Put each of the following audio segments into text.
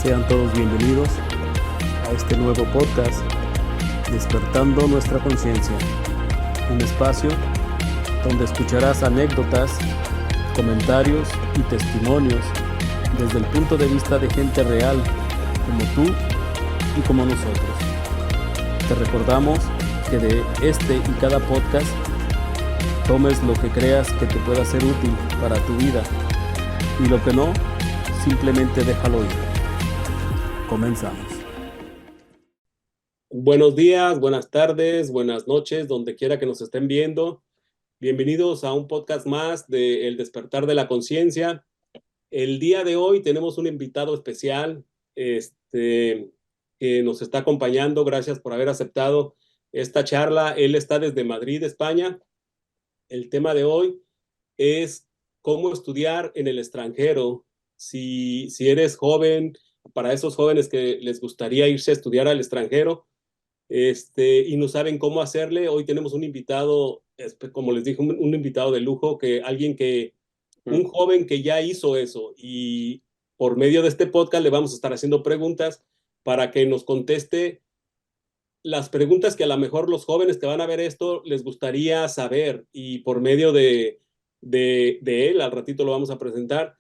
Sean todos bienvenidos a este nuevo podcast, Despertando Nuestra Conciencia, un espacio donde escucharás anécdotas, comentarios y testimonios desde el punto de vista de gente real, como tú y como nosotros. Te recordamos que de este y cada podcast tomes lo que creas que te pueda ser útil para tu vida y lo que no, simplemente déjalo ir. Comenzamos. Buenos días, buenas tardes, buenas noches, donde quiera que nos estén viendo. Bienvenidos a un podcast más de El Despertar de la Conciencia. El día de hoy tenemos un invitado especial que nos está acompañando. Gracias por haber aceptado esta charla. Él está desde Madrid, España. El tema de hoy es cómo estudiar en el extranjero. Si eres joven, para esos jóvenes que les gustaría irse a estudiar al extranjero y no saben cómo hacerle, hoy tenemos un invitado, como les dije, un invitado de lujo, un joven que ya hizo eso, y por medio de este podcast le vamos a estar haciendo preguntas para que nos conteste las preguntas que a lo mejor los jóvenes que van a ver esto les gustaría saber, y por medio de él, al ratito lo vamos a presentar,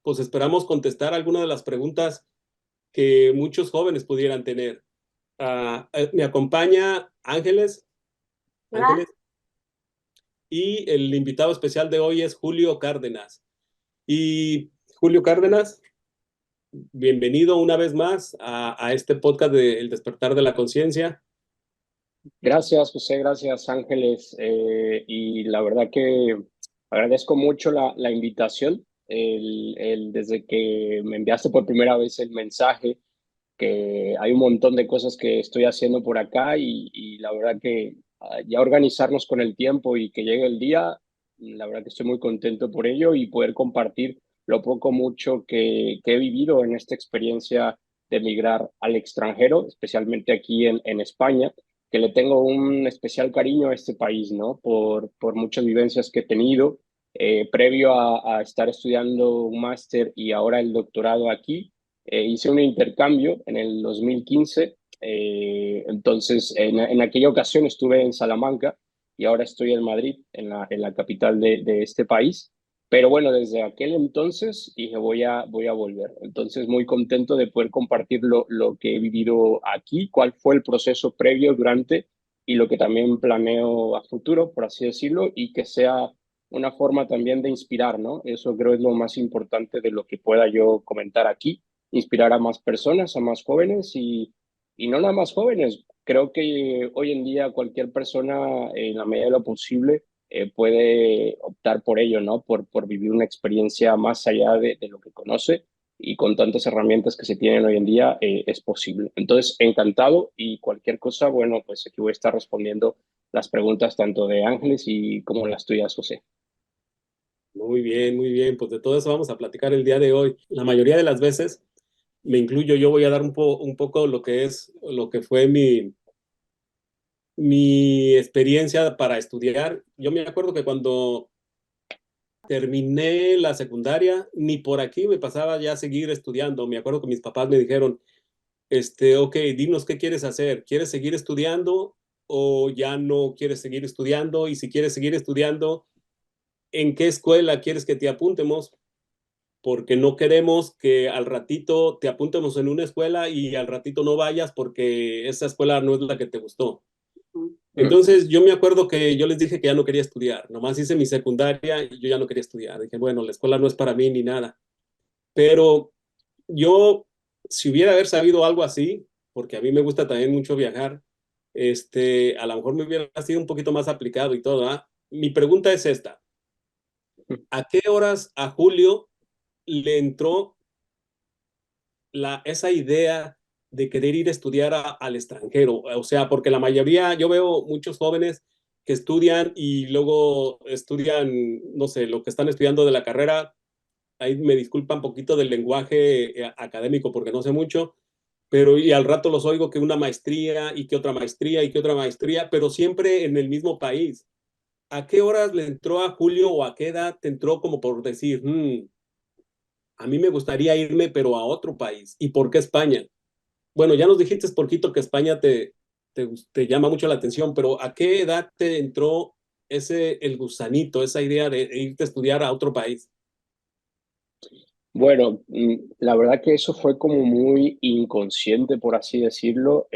pues esperamos contestar algunas de las preguntas que muchos jóvenes pudieran tener. Me acompaña Ángeles. Hola. Ángeles. Y el invitado especial de hoy es Julio Cárdenas. Y Julio Cárdenas, bienvenido una vez más a este podcast de El Despertar de la Conciencia. Gracias, José, gracias, Ángeles. Y la verdad que agradezco mucho la invitación. Desde que me enviaste por primera vez el mensaje, que hay un montón de cosas que estoy haciendo por acá y la verdad que ya organizarnos con el tiempo y que llegue el día, la verdad que estoy muy contento por ello y poder compartir lo poco mucho que he vivido en esta experiencia de emigrar al extranjero, especialmente aquí en España, que le tengo un especial cariño a este país, ¿no? Por muchas vivencias que he tenido. Previo a estar estudiando un máster y ahora el doctorado aquí, hice un intercambio en el 2015. Entonces, en aquella ocasión estuve en Salamanca y ahora estoy en Madrid, en la capital de este país. Pero bueno, desde aquel entonces dije, voy a volver. Entonces, muy contento de poder compartir lo que he vivido aquí, cuál fue el proceso previo, durante y lo que también planeo a futuro, por así decirlo, y que sea una forma también de inspirar, ¿no? Eso creo es lo más importante de lo que pueda yo comentar aquí, inspirar a más personas, a más jóvenes y no nada más jóvenes. Creo que hoy en día cualquier persona, en la medida de lo posible, puede optar por ello, ¿no? Por vivir una experiencia más allá de lo que conoce, y con tantas herramientas que se tienen hoy en día, es posible. Entonces, encantado, y cualquier cosa, bueno, pues aquí voy a estar respondiendo las preguntas tanto de Ángeles y como las tuyas, José. Muy bien, muy bien. Pues de todo eso vamos a platicar el día de hoy. La mayoría de las veces, me incluyo, yo voy a dar un poco lo que fue mi experiencia para estudiar. Yo me acuerdo que cuando terminé la secundaria, ni por aquí me pasaba ya a seguir estudiando. Me acuerdo que mis papás me dijeron, ok, dinos qué quieres hacer. ¿Quieres seguir estudiando o ya no quieres seguir estudiando? Y si quieres seguir estudiando, ¿en qué escuela quieres que te apuntemos? Porque no queremos que al ratito te apuntemos en una escuela y al ratito no vayas porque esa escuela no es la que te gustó. Entonces yo me acuerdo que yo les dije que ya no quería estudiar, nomás hice mi secundaria y yo ya no quería estudiar. Dije, bueno, la escuela no es para mí ni nada. Pero yo, si hubiera haber sabido algo así, porque a mí me gusta también mucho viajar, a lo mejor me hubiera sido un poquito más aplicado y todo, ¿ah? Mi pregunta es esta: ¿a qué horas a Julio le entró esa idea de querer ir a estudiar al extranjero? O sea, porque la mayoría, yo veo muchos jóvenes que estudian y luego estudian, no sé, lo que están estudiando de la carrera. Ahí me disculpa un poquito del lenguaje académico porque no sé mucho, pero y al rato los oigo que una maestría y que otra maestría y que otra maestría, pero siempre en el mismo país. ¿A qué horas le entró a Julio o a qué edad te entró como por decir, a mí me gustaría irme, pero a otro país. ¿Y por qué España? Bueno, ya nos dijiste poquito que España te llama mucho la atención, pero ¿a qué edad te entró el gusanito, esa idea de irte a estudiar a otro país? Bueno, la verdad que eso fue como muy inconsciente, por así decirlo.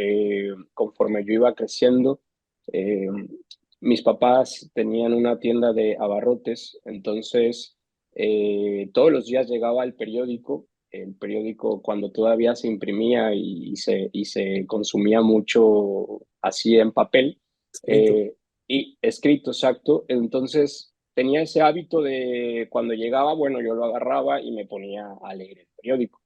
Conforme yo iba creciendo, eh, mis papás tenían una tienda de abarrotes, entonces todos los días llegaba el periódico cuando todavía se imprimía y se consumía mucho así en papel, Escrito. eh, y escrito, exacto. Entonces tenía ese hábito de cuando llegaba, bueno, yo lo agarraba y me ponía a leer el periódico.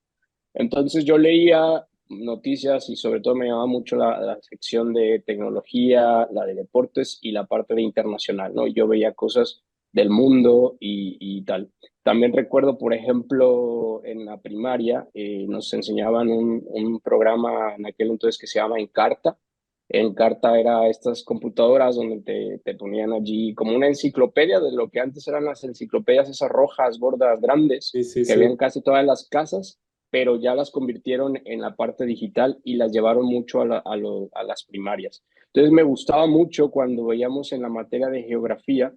Entonces yo leía noticias y sobre todo me llamaba mucho la sección de tecnología, la de deportes y la parte de internacional, ¿no? Yo veía cosas del mundo y tal. También recuerdo, por ejemplo, en la primaria nos enseñaban un programa en aquel entonces que se llama Encarta. Encarta era estas computadoras donde te ponían allí como una enciclopedia de lo que antes eran las enciclopedias esas rojas, gordas, grandes, Sí, sí, que había sí. en casi todas las casas, pero ya las convirtieron en la parte digital y las llevaron mucho a las primarias. Entonces me gustaba mucho cuando veíamos en la materia de geografía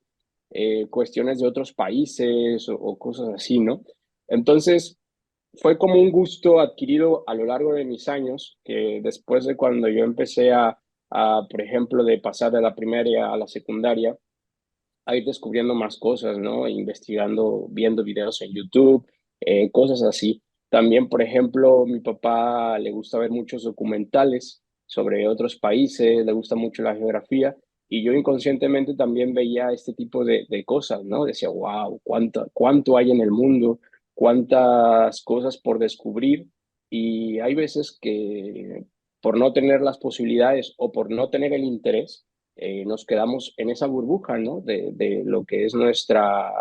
cuestiones de otros países o cosas así, ¿no? Entonces fue como un gusto adquirido a lo largo de mis años, que después de cuando yo empecé por ejemplo, de pasar de la primaria a la secundaria, a ir descubriendo más cosas, ¿no? Investigando, viendo videos en YouTube, cosas así. También, por ejemplo, mi papá le gusta ver muchos documentales sobre otros países, le gusta mucho la geografía, y yo inconscientemente también veía este tipo de cosas, ¿no? Decía, wow, cuánto hay en el mundo, cuántas cosas por descubrir, y hay veces que por no tener las posibilidades o por no tener el interés, nos quedamos en esa burbuja, ¿no? De lo que es nuestra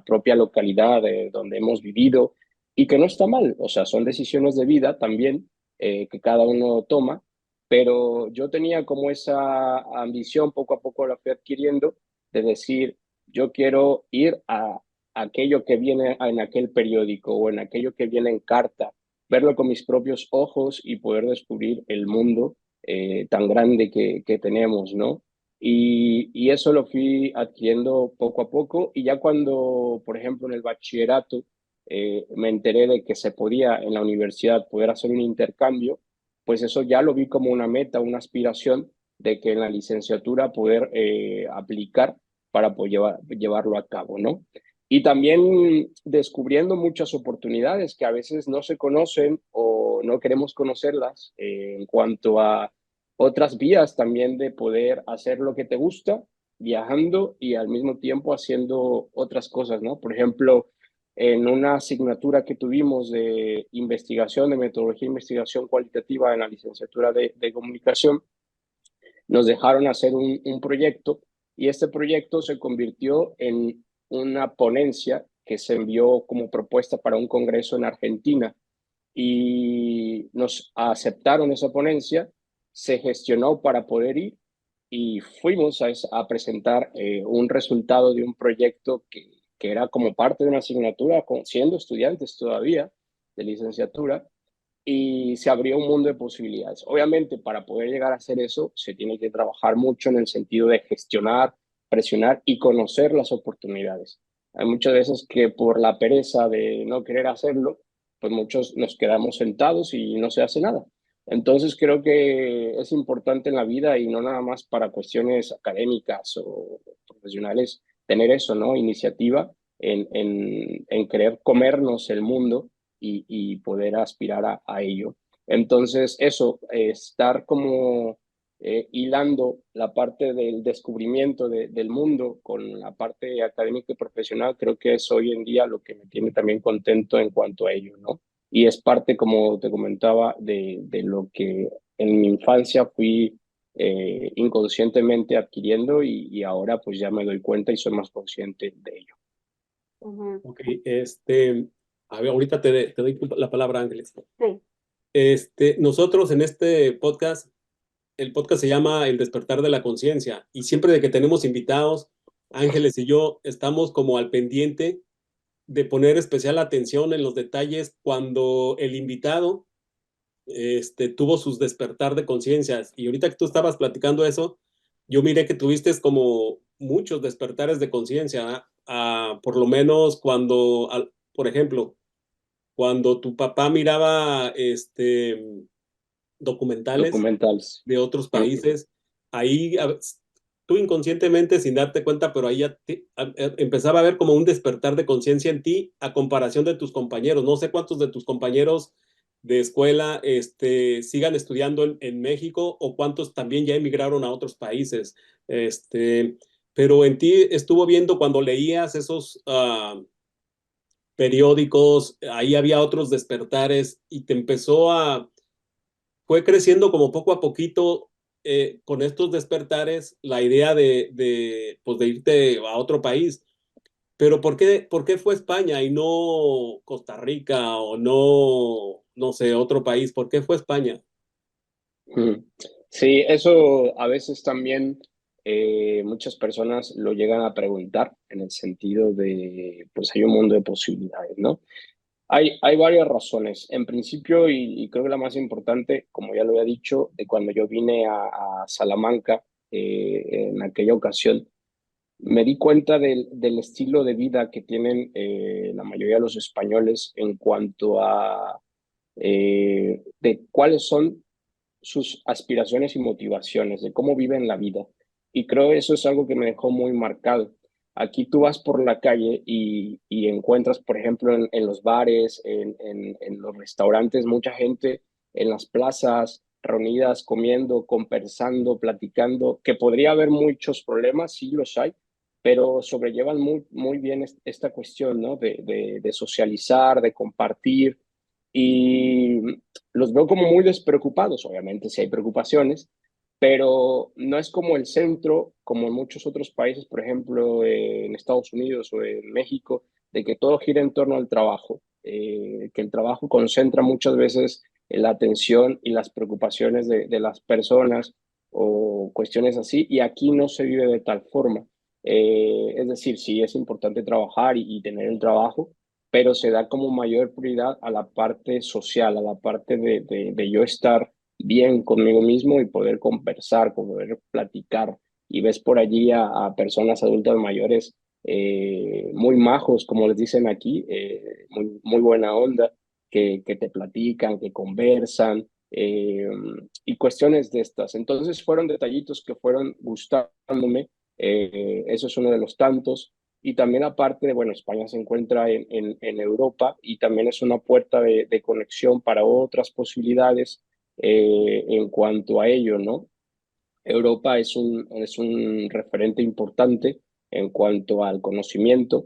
propia localidad, de donde hemos vivido, y que no está mal, o sea, son decisiones de vida también que cada uno toma, pero yo tenía como esa ambición, poco a poco la fui adquiriendo, de decir, yo quiero ir a aquello que viene en aquel periódico o en aquello que viene en carta, verlo con mis propios ojos y poder descubrir el mundo tan grande que tenemos, ¿no? Y eso lo fui adquiriendo poco a poco y ya cuando, por ejemplo, en el bachillerato me enteré de que se podía en la universidad poder hacer un intercambio, pues eso ya lo vi como una meta, una aspiración de que en la licenciatura poder aplicar para poder llevarlo a cabo, ¿no? Y también descubriendo muchas oportunidades que a veces no se conocen o no queremos conocerlas en cuanto a otras vías también de poder hacer lo que te gusta, viajando y al mismo tiempo haciendo otras cosas, ¿no? Por ejemplo, en una asignatura que tuvimos de investigación, de metodología de investigación cualitativa en la licenciatura de comunicación, nos dejaron hacer un proyecto y este proyecto se convirtió en una ponencia que se envió como propuesta para un congreso en Argentina y nos aceptaron esa ponencia, se gestionó para poder ir y fuimos a presentar un resultado de un proyecto que era como parte de una asignatura, siendo estudiantes todavía de licenciatura, y se abrió un mundo de posibilidades. Obviamente, para poder llegar a hacer eso, se tiene que trabajar mucho en el sentido de gestionar, presionar y conocer las oportunidades. Hay muchas veces que por la pereza de no querer hacerlo, pues muchos nos quedamos sentados y no se hace nada. Entonces creo que es importante en la vida y no nada más para cuestiones académicas o profesionales, tener eso, ¿no? Iniciativa en querer comernos el mundo y poder aspirar a ello. Entonces, eso, estar como hilando la parte del descubrimiento del mundo con la parte académica y profesional, creo que es hoy en día lo que me tiene también contento en cuanto a ello, ¿no? Y es parte, como te comentaba, de lo que en mi infancia fui inconscientemente adquiriendo y ahora pues ya me doy cuenta y soy más consciente de ello. Ujú. Ok, a ver, ahorita te doy la palabra, Ángeles. Sí. Nosotros en este podcast, el podcast se llama El despertar de la conciencia y siempre de que tenemos invitados, Ángeles y yo estamos como al pendiente de poner especial atención en los detalles cuando el invitado tuvo sus despertar de conciencias. Y ahorita que tú estabas platicando eso, yo miré que tuviste como muchos despertares de conciencia, por lo menos cuando, por ejemplo, cuando tu papá miraba documentales Documentales. de otros Mm. países, ahí tú inconscientemente, sin darte cuenta, pero ahí ya empezaba a ver como un despertar de conciencia en ti a comparación de tus compañeros. No sé cuántos de tus compañeros de escuela sigan estudiando en México o cuántos también ya emigraron a otros países. Pero en ti estuvo viendo cuando leías esos periódicos, ahí había otros despertares y te fue creciendo como poco a poquito con estos despertares la idea pues de irte a otro país. Pero por qué fue España y no Costa Rica o no sé, otro país? ¿Por qué fue España? Mm. Sí, eso a veces también muchas personas lo llegan a preguntar en el sentido de, pues hay un mundo de posibilidades, ¿no? Hay varias razones. En principio, y creo que la más importante, como ya lo había dicho, de cuando yo vine a Salamanca en aquella ocasión, me di cuenta del estilo de vida que tienen la mayoría de los españoles en cuanto a de cuáles son sus aspiraciones y motivaciones, de cómo viven la vida. Y creo eso es algo que me dejó muy marcado. Aquí tú vas por la calle y encuentras, por ejemplo, en los bares, en los restaurantes, mucha gente en las plazas, reunidas, comiendo, conversando, platicando, que podría haber muchos problemas, sí los hay, pero sobrellevan muy bien esta cuestión, ¿no? De socializar, de compartir, y los veo como muy despreocupados. Obviamente sí hay preocupaciones, pero no es como el centro, como en muchos otros países, por ejemplo, en Estados Unidos o en México, de que todo gira en torno al trabajo, que el trabajo concentra muchas veces la atención y las preocupaciones de las personas o cuestiones así, y aquí no se vive de tal forma. Es decir, sí es importante trabajar y tener el trabajo, pero se da como mayor prioridad a la parte social, a la parte de yo estar bien conmigo mismo y poder conversar, poder platicar. Y ves por allí a personas adultas mayores muy majos, como les dicen aquí, muy buena onda, que te platican, que conversan y cuestiones de estas. Entonces fueron detallitos que fueron gustándome. Eso es uno de los tantos. Y también aparte de, bueno, España se encuentra en Europa y también es una puerta de conexión para otras posibilidades en cuanto a ello, ¿no? Europa es un referente importante en cuanto al conocimiento.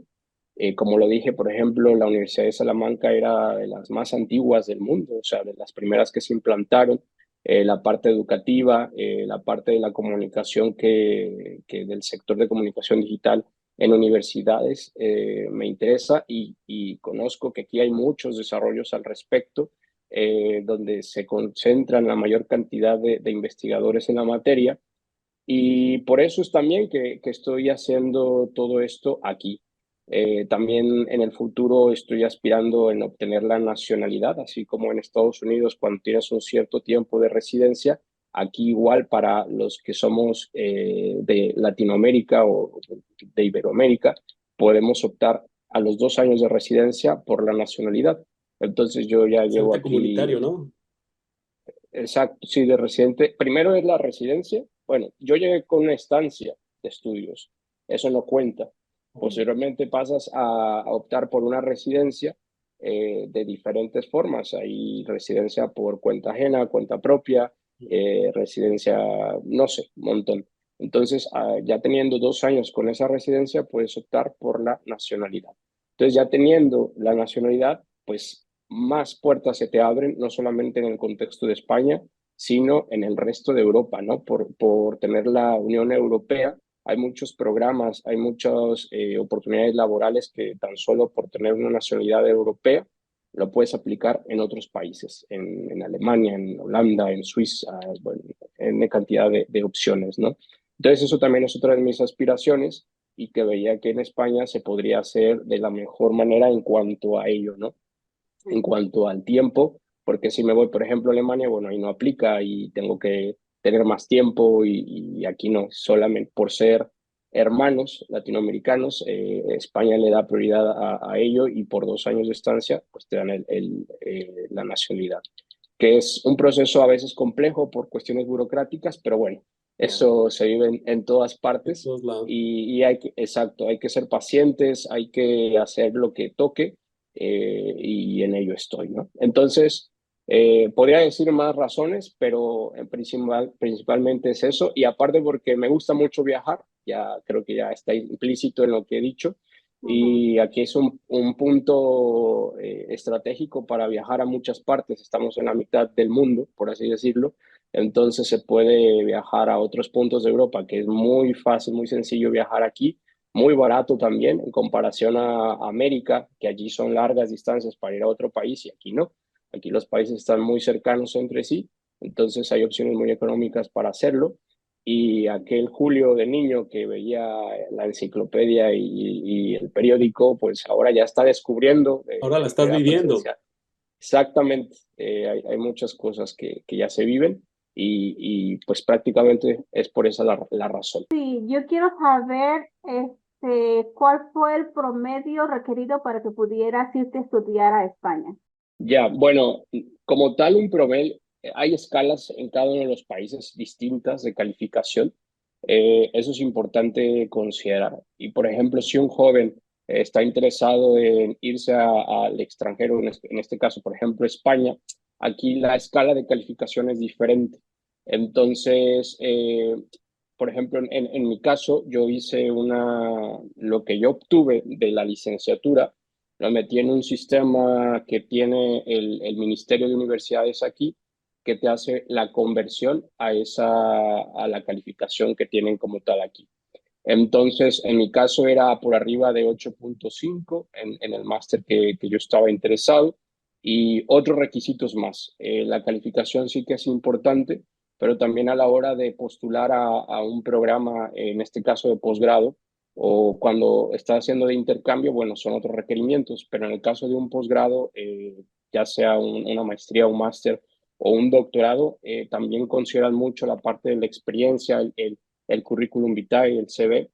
Como lo dije, por ejemplo, la Universidad de Salamanca era de las más antiguas del mundo, o sea, de las primeras que se implantaron. La parte educativa, la parte de la comunicación que del sector de comunicación digital en universidades me interesa y conozco que aquí hay muchos desarrollos al respecto donde se concentran la mayor cantidad de investigadores en la materia. Y por eso es también que estoy haciendo todo esto aquí. También en el futuro estoy aspirando en obtener la nacionalidad, así como en Estados Unidos cuando tienes un cierto tiempo de residencia. Aquí igual para los que somos de Latinoamérica o de Iberoamérica, podemos optar a los 2 años de residencia por la nacionalidad. Entonces yo ya llevo Residente comunitario, aquí. ¿no? Exacto, sí, de residente. Primero es la residencia. Bueno, yo llegué con una estancia de estudios. Eso no cuenta. Posteriormente pasas a optar por una residencia de diferentes formas. Hay residencia por cuenta ajena, cuenta propia, residencia, no sé, un montón. Entonces, ya teniendo 2 años con esa residencia, puedes optar por la nacionalidad. Entonces, ya teniendo la nacionalidad, pues más puertas se te abren, no solamente en el contexto de España, sino en el resto de Europa, ¿no? Por tener la Unión Europea, hay muchos programas, hay muchas oportunidades laborales que tan solo por tener una nacionalidad europea lo puedes aplicar en otros países, en Alemania, en Holanda, en Suiza, bueno, en cantidad de opciones, ¿no? Entonces eso también es otra de mis aspiraciones y que veía que en España se podría hacer de la mejor manera en cuanto a ello, ¿no? En cuanto al tiempo, porque si me voy, por ejemplo, a Alemania, bueno, ahí no aplica y tengo que tener más tiempo y aquí no, solamente por ser hermanos latinoamericanos, España le da prioridad a ello y por 2 años de estancia, pues te dan la nacionalidad, que es un proceso a veces complejo por cuestiones burocráticas, pero bueno, eso se vive en todas En partes todos lados. y exacto, hay que ser pacientes, hay que hacer lo que toque y en ello estoy, ¿no? Entonces, podría decir más razones, pero principalmente es eso. Y aparte porque me gusta mucho viajar, ya creo que ya está implícito en lo que he dicho. Ujú. Y aquí es un punto estratégico para viajar a muchas partes. Estamos en la mitad del mundo, por así decirlo. Entonces se puede viajar a otros puntos de Europa, que es muy fácil, muy sencillo viajar aquí, muy barato también en comparación a América, que allí son largas distancias para ir a otro país y aquí no. Aquí los países están muy cercanos entre sí, entonces hay opciones muy económicas para hacerlo. Y aquel Julio de niño que veía la enciclopedia y el periódico, pues ahora ya está descubriendo Ahora la en estás primera viviendo. presencia. Exactamente, hay muchas cosas que ya se viven pues prácticamente es por esa la razón. Sí, yo quiero saber cuál fue el promedio requerido para que pudieras irte a estudiar a España. Ya, bueno, como tal, un promedio, hay escalas en cada uno de los países distintas de calificación. Eso es importante considerar. Y, por ejemplo, si un joven está interesado en irse al extranjero, en este caso, por ejemplo, España, aquí la escala de calificación es diferente. Entonces, por ejemplo, en mi caso, yo hice lo que yo obtuve de la licenciatura lo metí en un sistema que tiene el Ministerio de Universidades aquí, que te hace la conversión a la calificación que tienen como tal aquí. Entonces, en mi caso era por arriba de 8.5 en el máster que yo estaba interesado y otros requisitos más. La calificación sí que es importante, pero también a la hora de postular a un programa, en este caso de posgrado, o cuando estás haciendo de intercambio, bueno, son otros requerimientos, pero en el caso de un posgrado, ya sea una maestría, un máster o un doctorado, también consideran mucho la parte de la experiencia, el currículum vitae, el CV,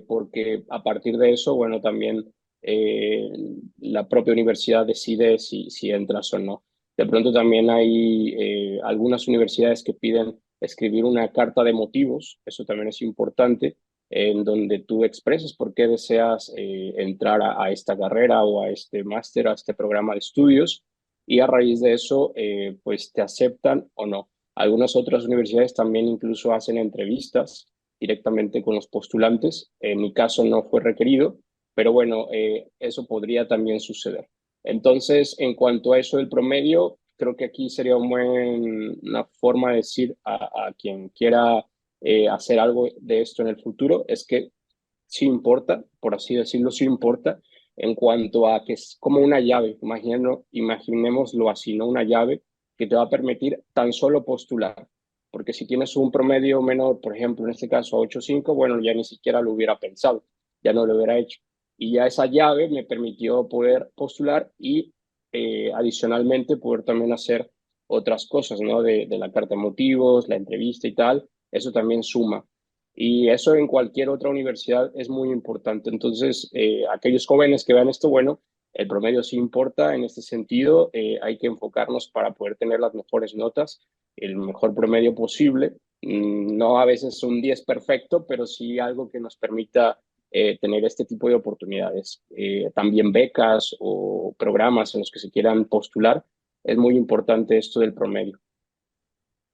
porque a partir de eso, bueno, también eh, la propia universidad decide si entras o no. De pronto también hay algunas universidades que piden escribir una carta de motivos, eso también es importante, en donde tú expresas por qué deseas entrar a esta carrera o a este máster, a este programa de estudios, y a raíz de eso, pues te aceptan o no. Algunas otras universidades también incluso hacen entrevistas directamente con los postulantes. En mi caso no fue requerido, pero bueno, eso podría también suceder. Entonces, en cuanto a eso del promedio, creo que aquí sería una forma de decir a quien quiera hacer algo de esto en el futuro, es que sí importa, por así decirlo, sí importa, en cuanto a que es como una llave, imaginémoslo así, ¿no? Una llave que te va a permitir tan solo postular, porque si tienes un promedio menor, por ejemplo, en este caso 8.5, bueno, ya ni siquiera lo hubiera pensado, ya no lo hubiera hecho. Y ya esa llave me permitió poder postular y adicionalmente poder también hacer otras cosas, ¿no? De la carta de motivos, la entrevista y tal, eso también suma. Y eso en cualquier otra universidad es muy importante. Entonces, aquellos jóvenes que vean esto, bueno, el promedio sí importa en este sentido. Hay que enfocarnos para poder tener las mejores notas, el mejor promedio posible. No a veces un 10 perfecto, pero sí algo que nos permita tener este tipo de oportunidades. También becas o programas en los que se quieran postular. Es muy importante esto del promedio.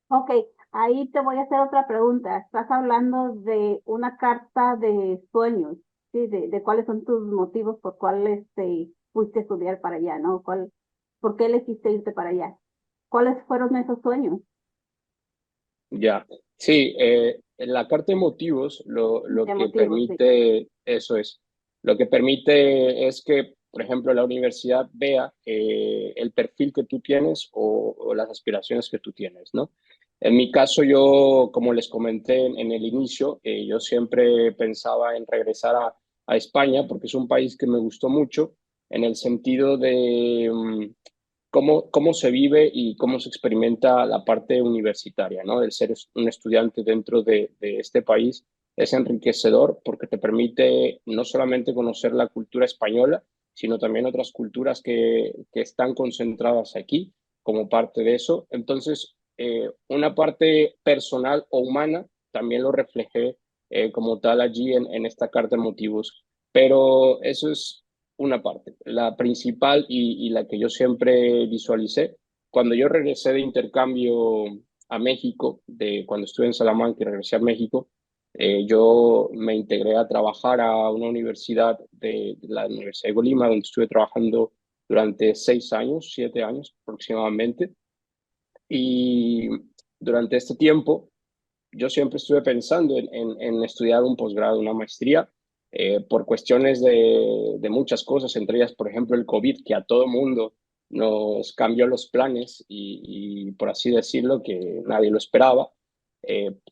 Ok, ahí te voy a hacer otra pregunta. Estás hablando de una carta de sueños, ¿sí? De cuáles son tus motivos por cuáles fuiste a estudiar para allá, ¿no? ¿Por qué elegiste irte para allá? ¿Cuáles fueron esos sueños Ya, sí, en la carta de motivos lo de que motivos? Sí. permite, eso es, lo que permite es que, por ejemplo, la universidad vea el perfil que tú tienes o las aspiraciones que tú tienes, ¿no? En mi caso, yo, como les comenté en el inicio, yo siempre pensaba en regresar a España porque es un país que me gustó mucho en el sentido de cómo se vive y cómo se experimenta la parte universitaria, ¿no? El ser un estudiante dentro de este país es enriquecedor porque te permite no solamente conocer la cultura española, sino también otras culturas que están concentradas aquí como parte de eso. Entonces, una parte personal o humana también lo reflejé como tal allí en esta carta de motivos. Pero eso es una parte. La principal y la que yo siempre visualicé, cuando yo regresé de intercambio a México, de cuando estuve en Salamanca y regresé a México, yo me integré a trabajar a una universidad de la Universidad de Colima, donde estuve trabajando durante 6 años, 7 años aproximadamente. Y durante este tiempo, yo siempre estuve pensando en estudiar un posgrado, una maestría, por cuestiones de muchas cosas, entre ellas, por ejemplo, el COVID, que a todo mundo nos cambió los planes y por así decirlo, que nadie lo esperaba,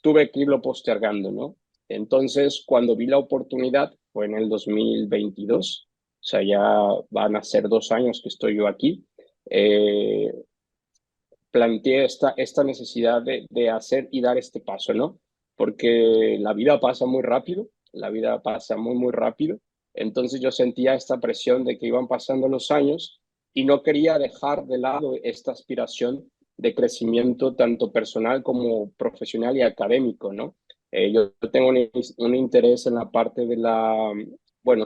tuve que irlo postergando, ¿no? Entonces, cuando vi la oportunidad, fue en el 2022, o sea, ya van a ser 2 años que estoy yo aquí. eh, Planteé esta necesidad de hacer y dar este paso, ¿no? Porque la vida pasa muy rápido, la vida pasa muy, muy rápido. Entonces yo sentía esta presión de que iban pasando los años y no quería dejar de lado esta aspiración de crecimiento tanto personal como profesional y académico, ¿no? Yo tengo un interés en la parte de bueno,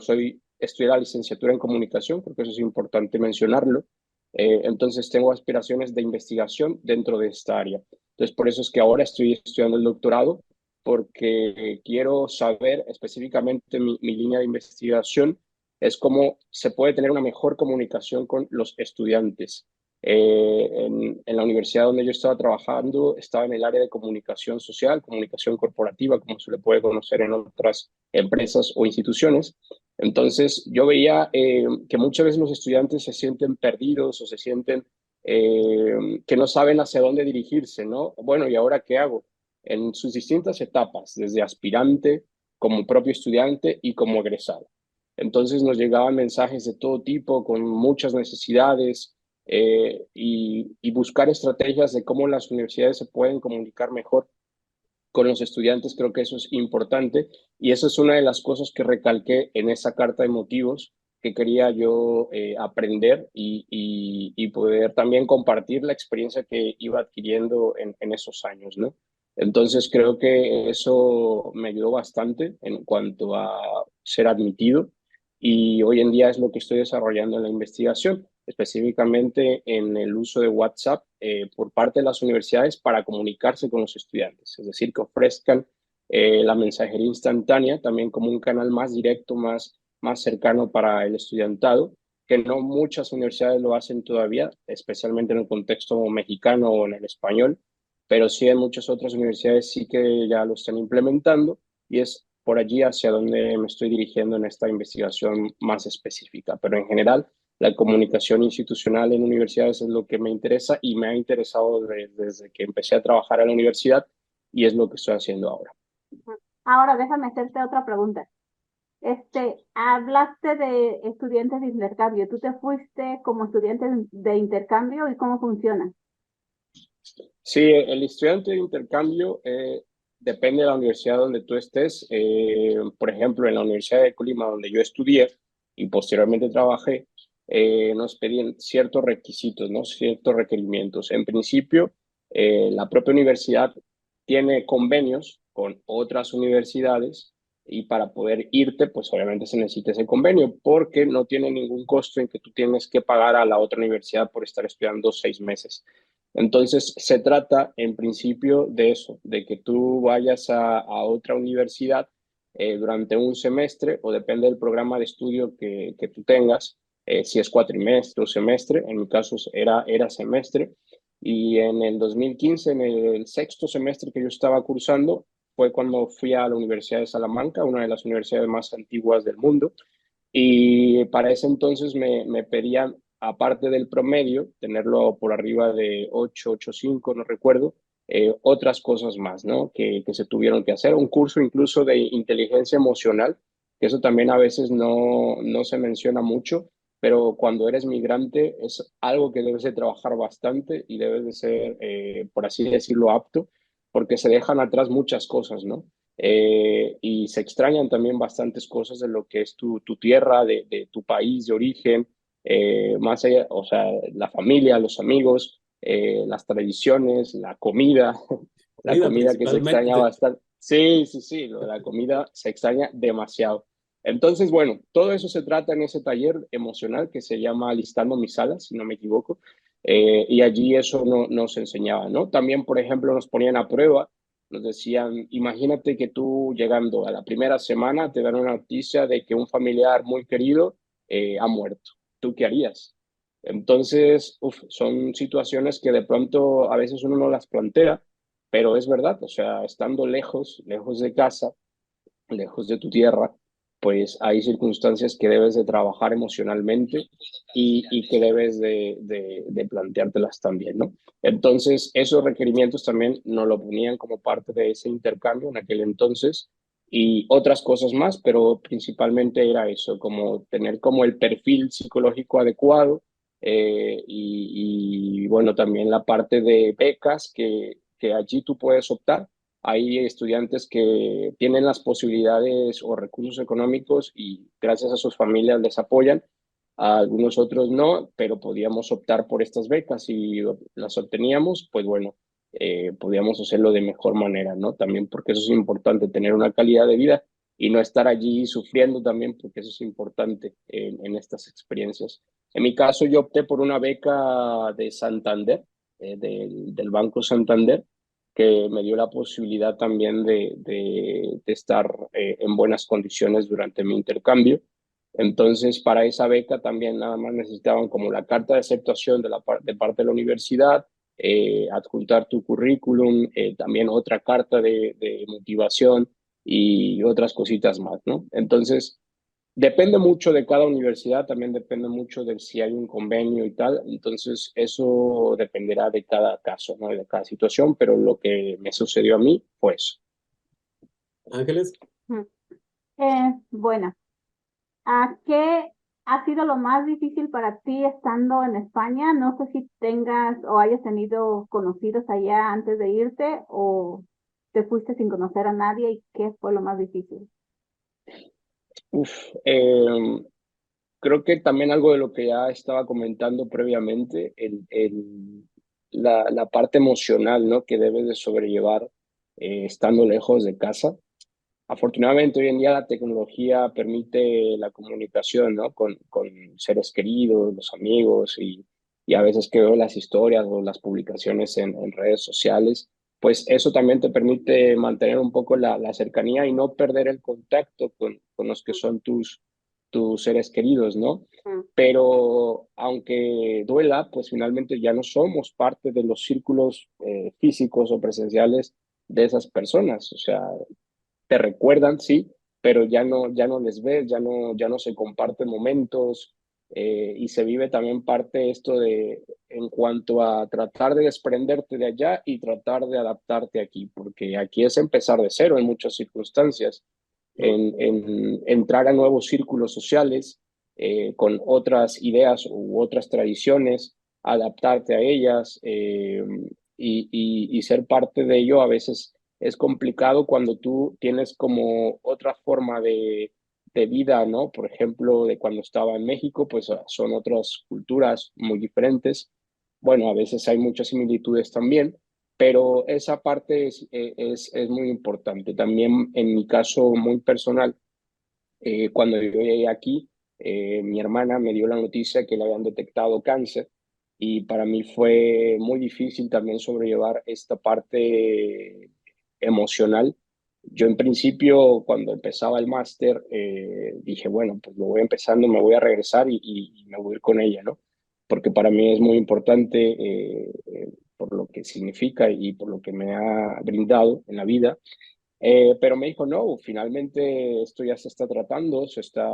estudié la licenciatura en comunicación, porque eso es importante mencionarlo. Entonces tengo aspiraciones de investigación dentro de esta área. Entonces por eso es que ahora estoy estudiando el doctorado, porque quiero saber específicamente mi línea de investigación es cómo se puede tener una mejor comunicación con los estudiantes. En la universidad donde yo estaba trabajando estaba en el área de comunicación social, comunicación corporativa, como se le puede conocer en otras empresas o instituciones. Entonces, yo veía que muchas veces los estudiantes se sienten perdidos o se sienten que no saben hacia dónde dirigirse, ¿no? Bueno, ¿y ahora qué hago? En sus distintas etapas, desde aspirante, como propio estudiante y como egresado. Entonces nos llegaban mensajes de todo tipo, con muchas necesidades, y buscar estrategias de cómo las universidades se pueden comunicar mejor con los estudiantes, creo que eso es importante y eso es una de las cosas que recalqué en esa carta de motivos que quería yo aprender y poder también compartir la experiencia que iba adquiriendo en esos años, ¿no? Entonces creo que eso me ayudó bastante en cuanto a ser admitido y hoy en día es lo que estoy desarrollando en la investigación, específicamente en el uso de WhatsApp por parte de las universidades para comunicarse con los estudiantes, es decir, que ofrezcan la mensajería instantánea también como un canal más directo, más cercano para el estudiantado, que no muchas universidades lo hacen todavía, especialmente en el contexto mexicano o en el español, pero sí en muchas otras universidades sí que ya lo están implementando y es por allí hacia donde me estoy dirigiendo en esta investigación más específica. Pero en general, la comunicación institucional en universidades es lo que me interesa y me ha interesado desde que empecé a trabajar en la universidad y es lo que estoy haciendo ahora. Ahora déjame hacerte otra pregunta. Hablaste de estudiantes de intercambio. ¿Tú te fuiste como estudiante de intercambio y cómo funciona? Sí, el estudiante de intercambio depende de la universidad donde tú estés. Por ejemplo, en la Universidad de Colima, donde yo estudié y posteriormente trabajé, nos pedían ciertos requisitos, ¿no? Ciertos requerimientos. En principio, la propia universidad tiene convenios con otras universidades y para poder irte, pues obviamente se necesita ese convenio porque no tiene ningún costo en que tú tienes que pagar a la otra universidad por estar estudiando 6 meses. Entonces, se trata en principio de eso, de que tú vayas a otra universidad durante un semestre o depende del programa de estudio que tú tengas, si es cuatrimestre o semestre, en mi caso era semestre, y en el 2015, en el sexto semestre que yo estaba cursando, fue cuando fui a la Universidad de Salamanca, una de las universidades más antiguas del mundo, y para ese entonces me pedían, aparte del promedio, tenerlo por arriba de 8, 8,5, no recuerdo, otras cosas más, ¿no? Que se tuvieron que hacer. Un curso incluso de inteligencia emocional, que eso también a veces no se menciona mucho, pero cuando eres migrante es algo que debes de trabajar bastante y debes de ser, por así decirlo, apto, porque se dejan atrás muchas cosas, ¿no? Y se extrañan también bastantes cosas de lo que es tu tierra, de tu país de origen, más allá, o sea, la familia, los amigos, las tradiciones, la comida, la Comida comida que se extraña principalmente. bastante. Sí, sí, sí, lo de la comida se extraña demasiado. Entonces, bueno, todo eso se trata en ese taller emocional que se llama Listando mis alas, si no me equivoco, y allí eso no, nos enseñaba, ¿no? También, por ejemplo, nos ponían a prueba, nos decían, imagínate que tú llegando a la primera semana te dan una noticia de que un familiar muy querido ha muerto. ¿Tú qué harías? Entonces, son situaciones que de pronto a veces uno no las plantea, pero es verdad, o sea, estando lejos, lejos de casa, lejos de tu tierra, pues hay circunstancias que debes de trabajar emocionalmente y que debes de planteártelas también, ¿no? Entonces, esos requerimientos también nos lo ponían como parte de ese intercambio en aquel entonces y otras cosas más, pero principalmente era eso, como tener como el perfil psicológico adecuado y bueno, también la parte de becas que allí tú puedes optar. Hay estudiantes que tienen las posibilidades o recursos económicos y gracias a sus familias les apoyan. A algunos otros no, pero podíamos optar por estas becas y las obteníamos, pues bueno, podíamos hacerlo de mejor manera, ¿no? También porque eso es importante, tener una calidad de vida y no estar allí sufriendo también, porque eso es importante en estas experiencias. En mi caso, yo opté por una beca de Santander, del Banco Santander, que me dio la posibilidad también de estar en buenas condiciones durante mi intercambio. Entonces, para esa beca también nada más necesitaban como la carta de aceptación de parte de la universidad, adjuntar tu currículum, también otra carta de motivación y otras cositas más, ¿no? Entonces, depende mucho de cada universidad, también depende mucho de si hay un convenio y tal, entonces eso dependerá de cada caso, ¿no? De cada situación, pero lo que me sucedió a mí fue eso. Ángeles. Mm. Bueno, ¿a qué ha sido lo más difícil para ti estando en España? No sé si tengas o hayas tenido conocidos allá antes de irte o te fuiste sin conocer a nadie y qué fue lo más difícil. Uf, eh, Creo que también algo de lo que ya estaba comentando previamente, la parte emocional, ¿no? Que debes de sobrellevar estando lejos de casa. Afortunadamente, hoy en día la tecnología permite la comunicación, ¿no? Con seres queridos, los amigos y a veces que veo las historias o las publicaciones en redes sociales, pues eso también te permite mantener un poco la cercanía y no perder el contacto con los que son tus seres queridos, ¿no? Mm. Pero aunque duela, pues finalmente ya no somos parte de los círculos físicos o presenciales de esas personas. O sea, te recuerdan, sí, pero ya no les ves, ya no se comparten momentos y se vive también parte esto de en cuanto a tratar de desprenderte de allá y tratar de adaptarte aquí, porque aquí es empezar de cero en muchas circunstancias, en entrar a nuevos círculos sociales con otras ideas u otras tradiciones, adaptarte a ellas y ser parte de ello a veces es complicado cuando tú tienes como otra forma de vida, ¿no? Por ejemplo, de cuando estaba en México, pues son otras culturas muy diferentes. Bueno, a veces hay muchas similitudes también, pero esa parte es muy importante. También en mi caso muy personal, cuando yo llegué aquí, mi hermana me dio la noticia que le habían detectado cáncer y para mí fue muy difícil también sobrellevar esta parte emocional. Yo en principio, cuando empezaba el máster, dije, bueno, pues lo voy empezando, me voy a regresar y me voy a ir con ella, ¿no? Porque para mí es muy importante por lo que significa y por lo que me ha brindado en la vida. Pero me dijo, no, finalmente esto ya se está tratando, se está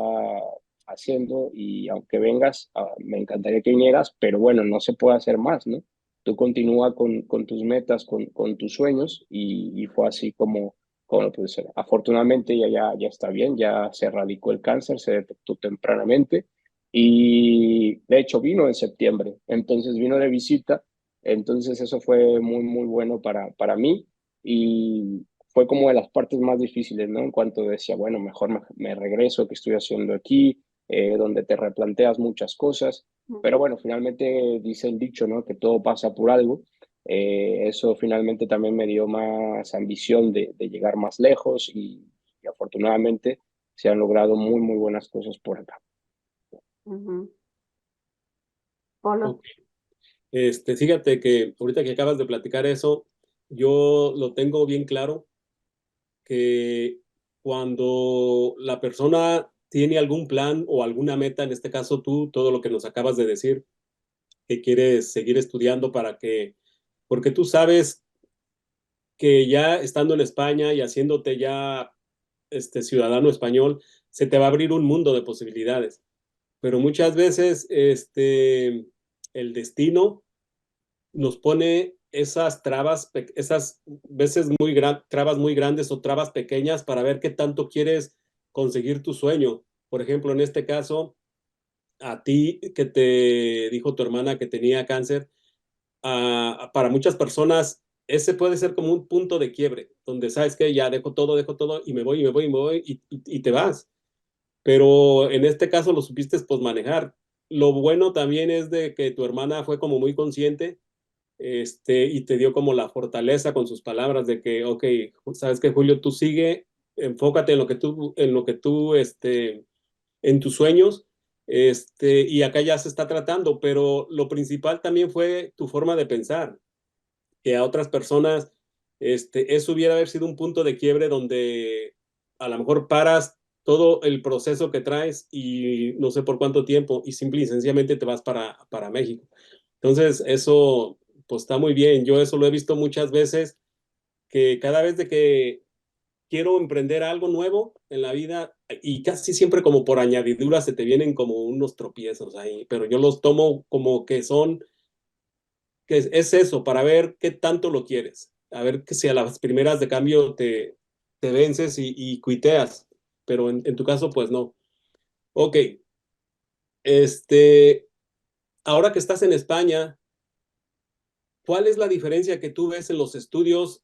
haciendo y aunque vengas, me encantaría que vinieras, pero bueno, no se puede hacer más, ¿no? tú continúa con tus metas, con tus sueños, y fue así como lo pude ser. Afortunadamente ya está bien, ya se erradicó el cáncer, se detectó tempranamente, y de hecho vino en septiembre, entonces vino de visita, entonces eso fue muy, muy bueno para mí, y fue como de las partes más difíciles, ¿no? En cuanto decía, bueno, mejor me regreso, ¿qué estoy haciendo aquí? Donde te replanteas muchas cosas, pero Ujú, bueno, finalmente dice el dicho, ¿no? Que todo pasa por algo. Eso finalmente también me dio más ambición de llegar más lejos, y afortunadamente se han logrado muy, muy buenas cosas por acá. ujú. Polo. Ok. Fíjate que ahorita que acabas de platicar eso, yo lo tengo bien claro que cuando la persona tiene algún plan o alguna meta, en este caso tú, todo lo que nos acabas de decir, que quieres seguir estudiando porque tú sabes que ya estando en España y haciéndote ya ciudadano español, se te va a abrir un mundo de posibilidades. Pero muchas veces el destino nos pone esas trabas, esas veces trabas muy grandes o trabas pequeñas para ver qué tanto quieres conseguir tu sueño. Por ejemplo, en este caso, a ti que te dijo tu hermana que tenía cáncer, para muchas personas ese puede ser como un punto de quiebre, donde sabes que ya dejo todo y me voy y me voy y me voy y te vas. Pero en este caso lo supiste pues manejar. Lo bueno también es de que tu hermana fue como muy consciente y te dio como la fortaleza con sus palabras de que, ok, sabes que Julio, tú sigue, enfócate en tus sueños, y acá ya se está tratando, pero lo principal también fue tu forma de pensar, que a otras personas, eso hubiera haber sido un punto de quiebre donde a lo mejor paras todo el proceso que traes y no sé por cuánto tiempo y simple y sencillamente te vas para México. Entonces, eso pues está muy bien. Yo eso lo he visto muchas veces, que cada vez de que quiero emprender algo nuevo en la vida y casi siempre como por añadidura se te vienen como unos tropiezos ahí, pero yo los tomo como que es eso, para ver qué tanto lo quieres, a ver que si a las primeras de cambio te vences y cuiteas, pero en tu caso pues no. Ok, este, ahora que estás en España, ¿cuál es la diferencia que tú ves en los estudios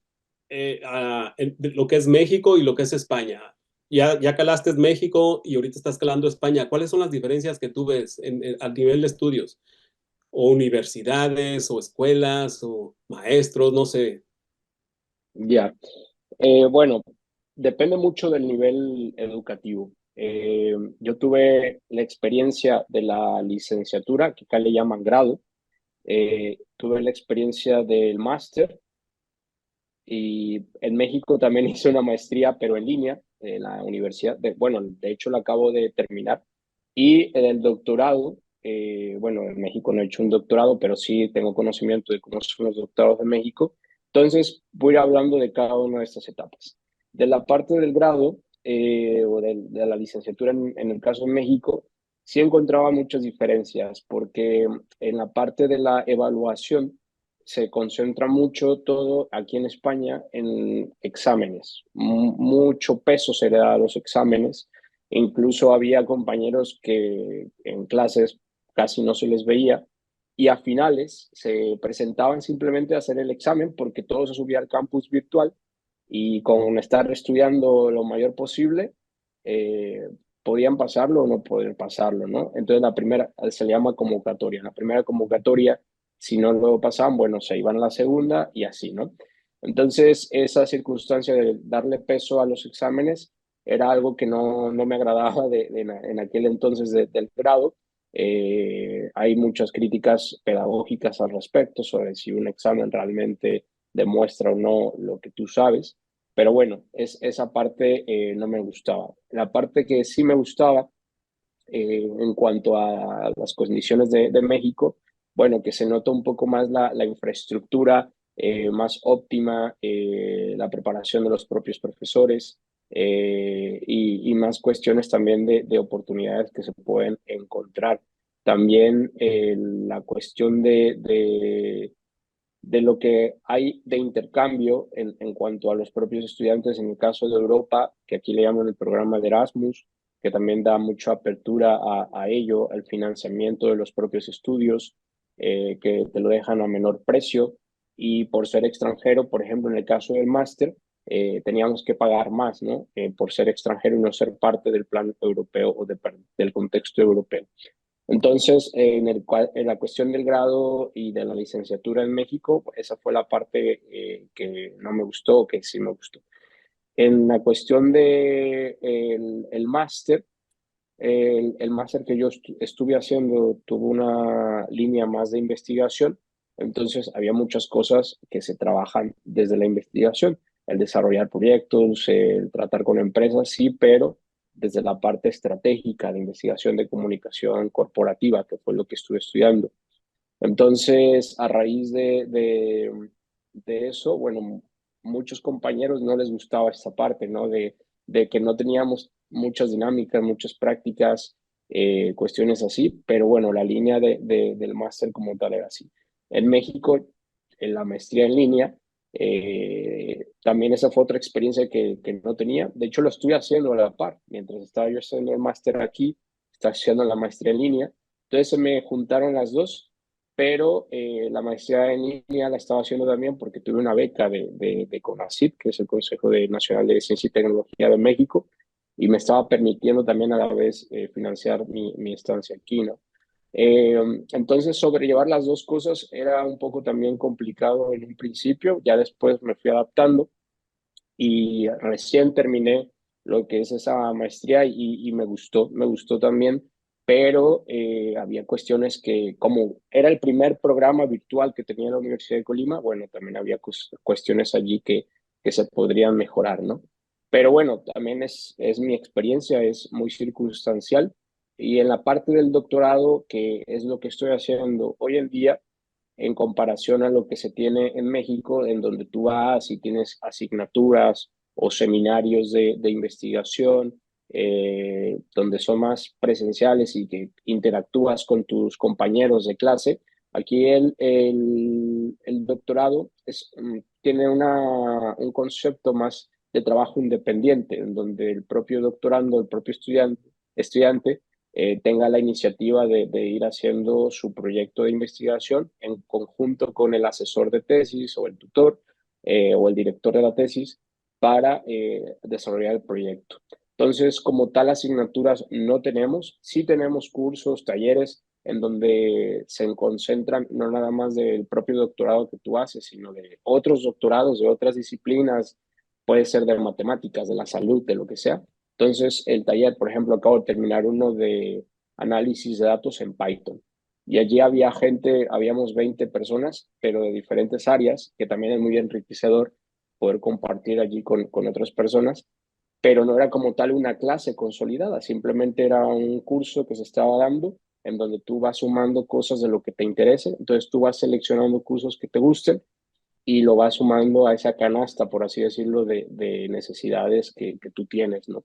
en lo que es México y lo que es España? Ya calaste México y ahorita estás calando España. ¿Cuáles son las diferencias que tú ves a nivel de estudios? ¿O universidades, o escuelas, o maestros? No sé. Ya. Bueno, depende mucho del nivel educativo. Yo tuve la experiencia de la licenciatura, que acá le llaman grado. Tuve la experiencia del máster, y en México también hice una maestría, pero en línea, en la universidad. Bueno, de hecho la acabo de terminar. Y en el doctorado, bueno, en México no he hecho un doctorado, pero sí tengo conocimiento de cómo son los doctorados de México. Entonces, voy a ir hablando de cada una de estas etapas. De la parte del grado, o de la licenciatura en el caso de México, sí encontraba muchas diferencias, porque en la parte de la evaluación se concentra mucho todo aquí en España en exámenes. Mucho peso se le da a los exámenes. Incluso había compañeros que en clases casi no se les veía, y a finales se presentaban simplemente a hacer el examen porque todo se subía al campus virtual, y con estar estudiando lo mayor posible, eh, podían pasarlo o no poder pasarlo, ¿no? Entonces la primera se le llama convocatoria. La primera convocatoria, si no lo pasaban, bueno, se iban a la segunda y así, ¿no? Entonces, esa circunstancia de darle peso a los exámenes era algo que no me agradaba en aquel entonces del grado. Hay muchas críticas pedagógicas al respecto sobre si un examen realmente demuestra o no lo que tú sabes, pero bueno, esa parte no me gustaba. La parte que sí me gustaba, en cuanto a las condiciones de México, bueno, que se nota un poco más la infraestructura más óptima, la preparación de los propios profesores, y más cuestiones también de oportunidades que se pueden encontrar. También la cuestión de lo que hay de intercambio en cuanto a los propios estudiantes, en el caso de Europa, que aquí le llaman el programa de Erasmus, que también da mucha apertura a ello, al financiamiento de los propios estudios, que te lo dejan a menor precio. Y por ser extranjero, por ejemplo, en el caso del máster, teníamos que pagar más, ¿no? Por ser extranjero y no ser parte del plan europeo o del contexto europeo. Entonces, en la cuestión del grado y de la licenciatura en México, esa fue la parte que no me gustó, que sí me gustó. En la cuestión de el máster, el máster que yo estuve haciendo tuvo una línea más de investigación, entonces había muchas cosas que se trabajan desde la investigación, el desarrollar proyectos, el tratar con empresas, sí, pero desde la parte estratégica de investigación de comunicación corporativa, que fue lo que estuve estudiando. Entonces, a raíz de eso, bueno, muchos compañeros no les gustaba esta parte, ¿no? De que no teníamos muchas dinámicas, muchas prácticas, cuestiones así, pero bueno, la línea del máster como tal era así. En México, en la maestría en línea, también esa fue otra experiencia que no tenía. De hecho, lo estoy haciendo a la par. Mientras estaba yo haciendo el máster aquí, estaba haciendo la maestría en línea. Entonces se me juntaron las dos, pero la maestría en línea la estaba haciendo también porque tuve una beca de CONACYT, que es el Consejo Nacional de Ciencia y Tecnología de México, y me estaba permitiendo también a la vez financiar mi estancia aquí, ¿no? Eh, entonces, sobrellevar las dos cosas era un poco también complicado en un principio, ya después me fui adaptando y recién terminé lo que es esa maestría y me gustó también, pero había cuestiones que, como era el primer programa virtual que tenía la Universidad de Colima, bueno, también había cuestiones allí que se podrían mejorar, ¿no? Pero bueno, también es mi experiencia, es muy circunstancial. Y en la parte del doctorado, que es lo que estoy haciendo hoy en día, en comparación a lo que se tiene en México, en donde tú vas y tienes asignaturas o seminarios de investigación, donde son más presenciales y que interactúas con tus compañeros de clase. Aquí el doctorado tiene un concepto más de trabajo independiente, en donde el propio doctorando, el propio estudiante tenga la iniciativa de ir haciendo su proyecto de investigación en conjunto con el asesor de tesis o el tutor o el director de la tesis para desarrollar el proyecto. Entonces, como tal, asignaturas no tenemos, sí tenemos cursos, talleres en donde se concentran no nada más del propio doctorado que tú haces, sino de otros doctorados, de otras disciplinas, puede ser de matemáticas, de la salud, de lo que sea. Entonces, el taller, por ejemplo, acabo de terminar uno de análisis de datos en Python. Y allí había gente, habíamos 20 personas, pero de diferentes áreas, que también es muy enriquecedor poder compartir allí con otras personas, pero no era como tal una clase consolidada, simplemente era un curso que se estaba dando en donde tú vas sumando cosas de lo que te interese, entonces tú vas seleccionando cursos que te gusten y lo vas sumando a esa canasta, por así decirlo, de necesidades que tú tienes, ¿no?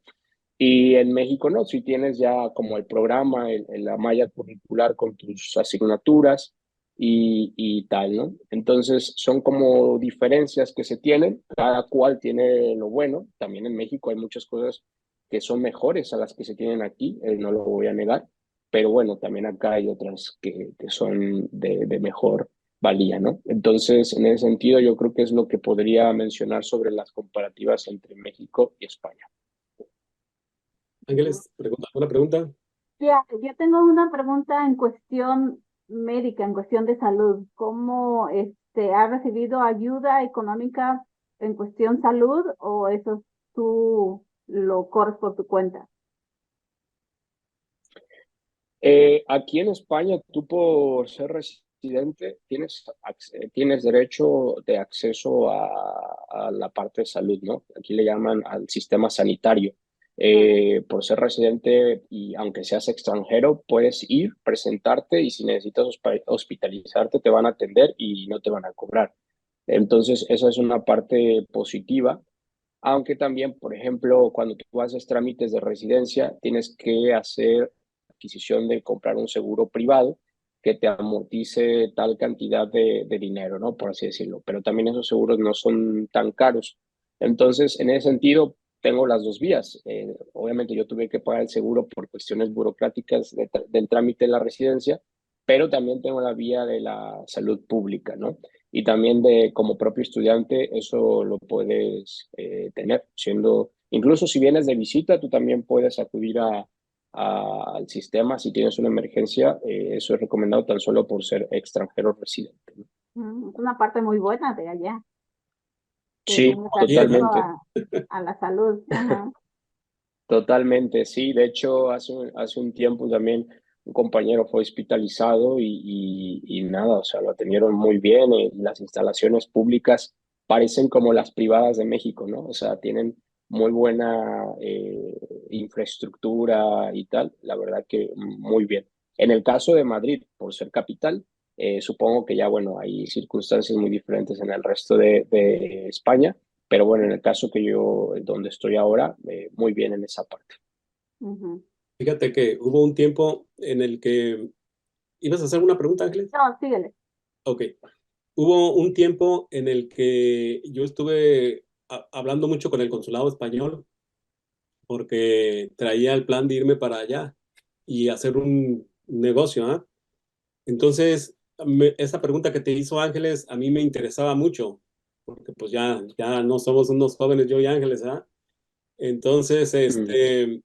Y en México no, si tienes ya como el programa, la malla curricular con tus asignaturas y tal, ¿no? Entonces son como diferencias que se tienen, cada cual tiene lo bueno. También en México hay muchas cosas que son mejores a las que se tienen aquí, no lo voy a negar, pero bueno, también acá hay otras que son de mejor valía, ¿no? Entonces, en ese sentido, yo creo que es lo que podría mencionar sobre las comparativas entre México y España. Ángeles, pregunta, una pregunta. Ya, yo tengo una pregunta en cuestión médica, en cuestión de salud. ¿Cómo ha recibido ayuda económica en cuestión salud o eso tú lo corres por tu cuenta? Aquí en España, tú por ser residente tienes derecho de acceso a la parte de salud, ¿no? Aquí le llaman al sistema sanitario. Por ser residente y aunque seas extranjero, puedes ir, presentarte y si necesitas hospitalizarte, te van a atender y no te van a cobrar. Entonces, esa es una parte positiva. Aunque también, por ejemplo, cuando tú haces trámites de residencia, tienes que hacer adquisición de comprar un seguro privado, que te amortice tal cantidad de dinero, ¿no? Por así decirlo. Pero también esos seguros no son tan caros. Entonces, en ese sentido, tengo las dos vías. Obviamente yo tuve que pagar el seguro por cuestiones burocráticas del trámite de la residencia, pero también tengo la vía de la salud pública, ¿no? Y también de como propio estudiante, eso lo puedes tener, siendo, incluso si vienes de visita, tú también puedes acudir al sistema si tienes una emergencia. Eso es recomendado tan solo por ser extranjero residente, ¿no? Es una parte muy buena de allá, que Sí, tengas acceso totalmente. a la salud. Ajá. Totalmente, sí. De hecho, hace un tiempo también un compañero fue hospitalizado y nada, o sea, lo atendieron muy bien. Las instalaciones públicas parecen como las privadas de México, ¿no? O sea, tienen muy buena infraestructura y tal. La verdad que muy bien. En el caso de Madrid, por ser capital, supongo que ya, bueno, hay circunstancias muy diferentes en el resto de España, pero bueno, en el caso que yo, donde estoy ahora, muy bien en esa parte. Ujú. Fíjate que hubo un tiempo en el que... ¿Ibas a hacer una pregunta, Ángeles? No, síguele. Ok. Hubo un tiempo en el que yo estuve hablando mucho con el consulado español porque traía el plan de irme para allá y hacer un negocio, ¿ah? Entonces, esa pregunta que te hizo Ángeles a mí me interesaba mucho, porque pues ya no somos unos jóvenes yo y Ángeles, ¿ah? Entonces, Mm,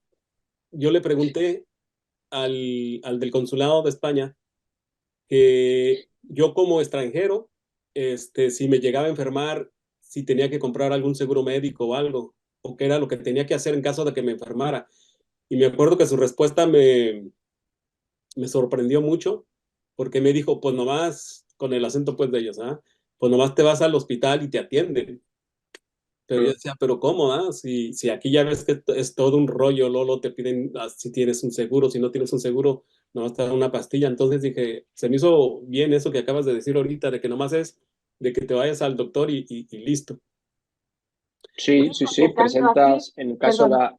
yo le pregunté al del consulado de España que yo como extranjero, si me llegaba a enfermar, si tenía que comprar algún seguro médico o algo, o qué era lo que tenía que hacer en caso de que me enfermara. Y me acuerdo que su respuesta me sorprendió mucho, porque me dijo, pues nomás, con el acento pues de ellos, ¿ah? Pues nomás te vas al hospital y te atienden. Pero yo mm. decía, pero ¿cómo, ah? Si aquí ya ves que es todo un rollo, Lolo, te piden si tienes un seguro, si no tienes un seguro, nomás te dan una pastilla. Entonces dije, se me hizo bien eso que acabas de decir ahorita, de que nomás es de que te vayas al doctor y listo. Sí, Sí, sí, sí, porque tanto aquí, presentas, en el caso perdona.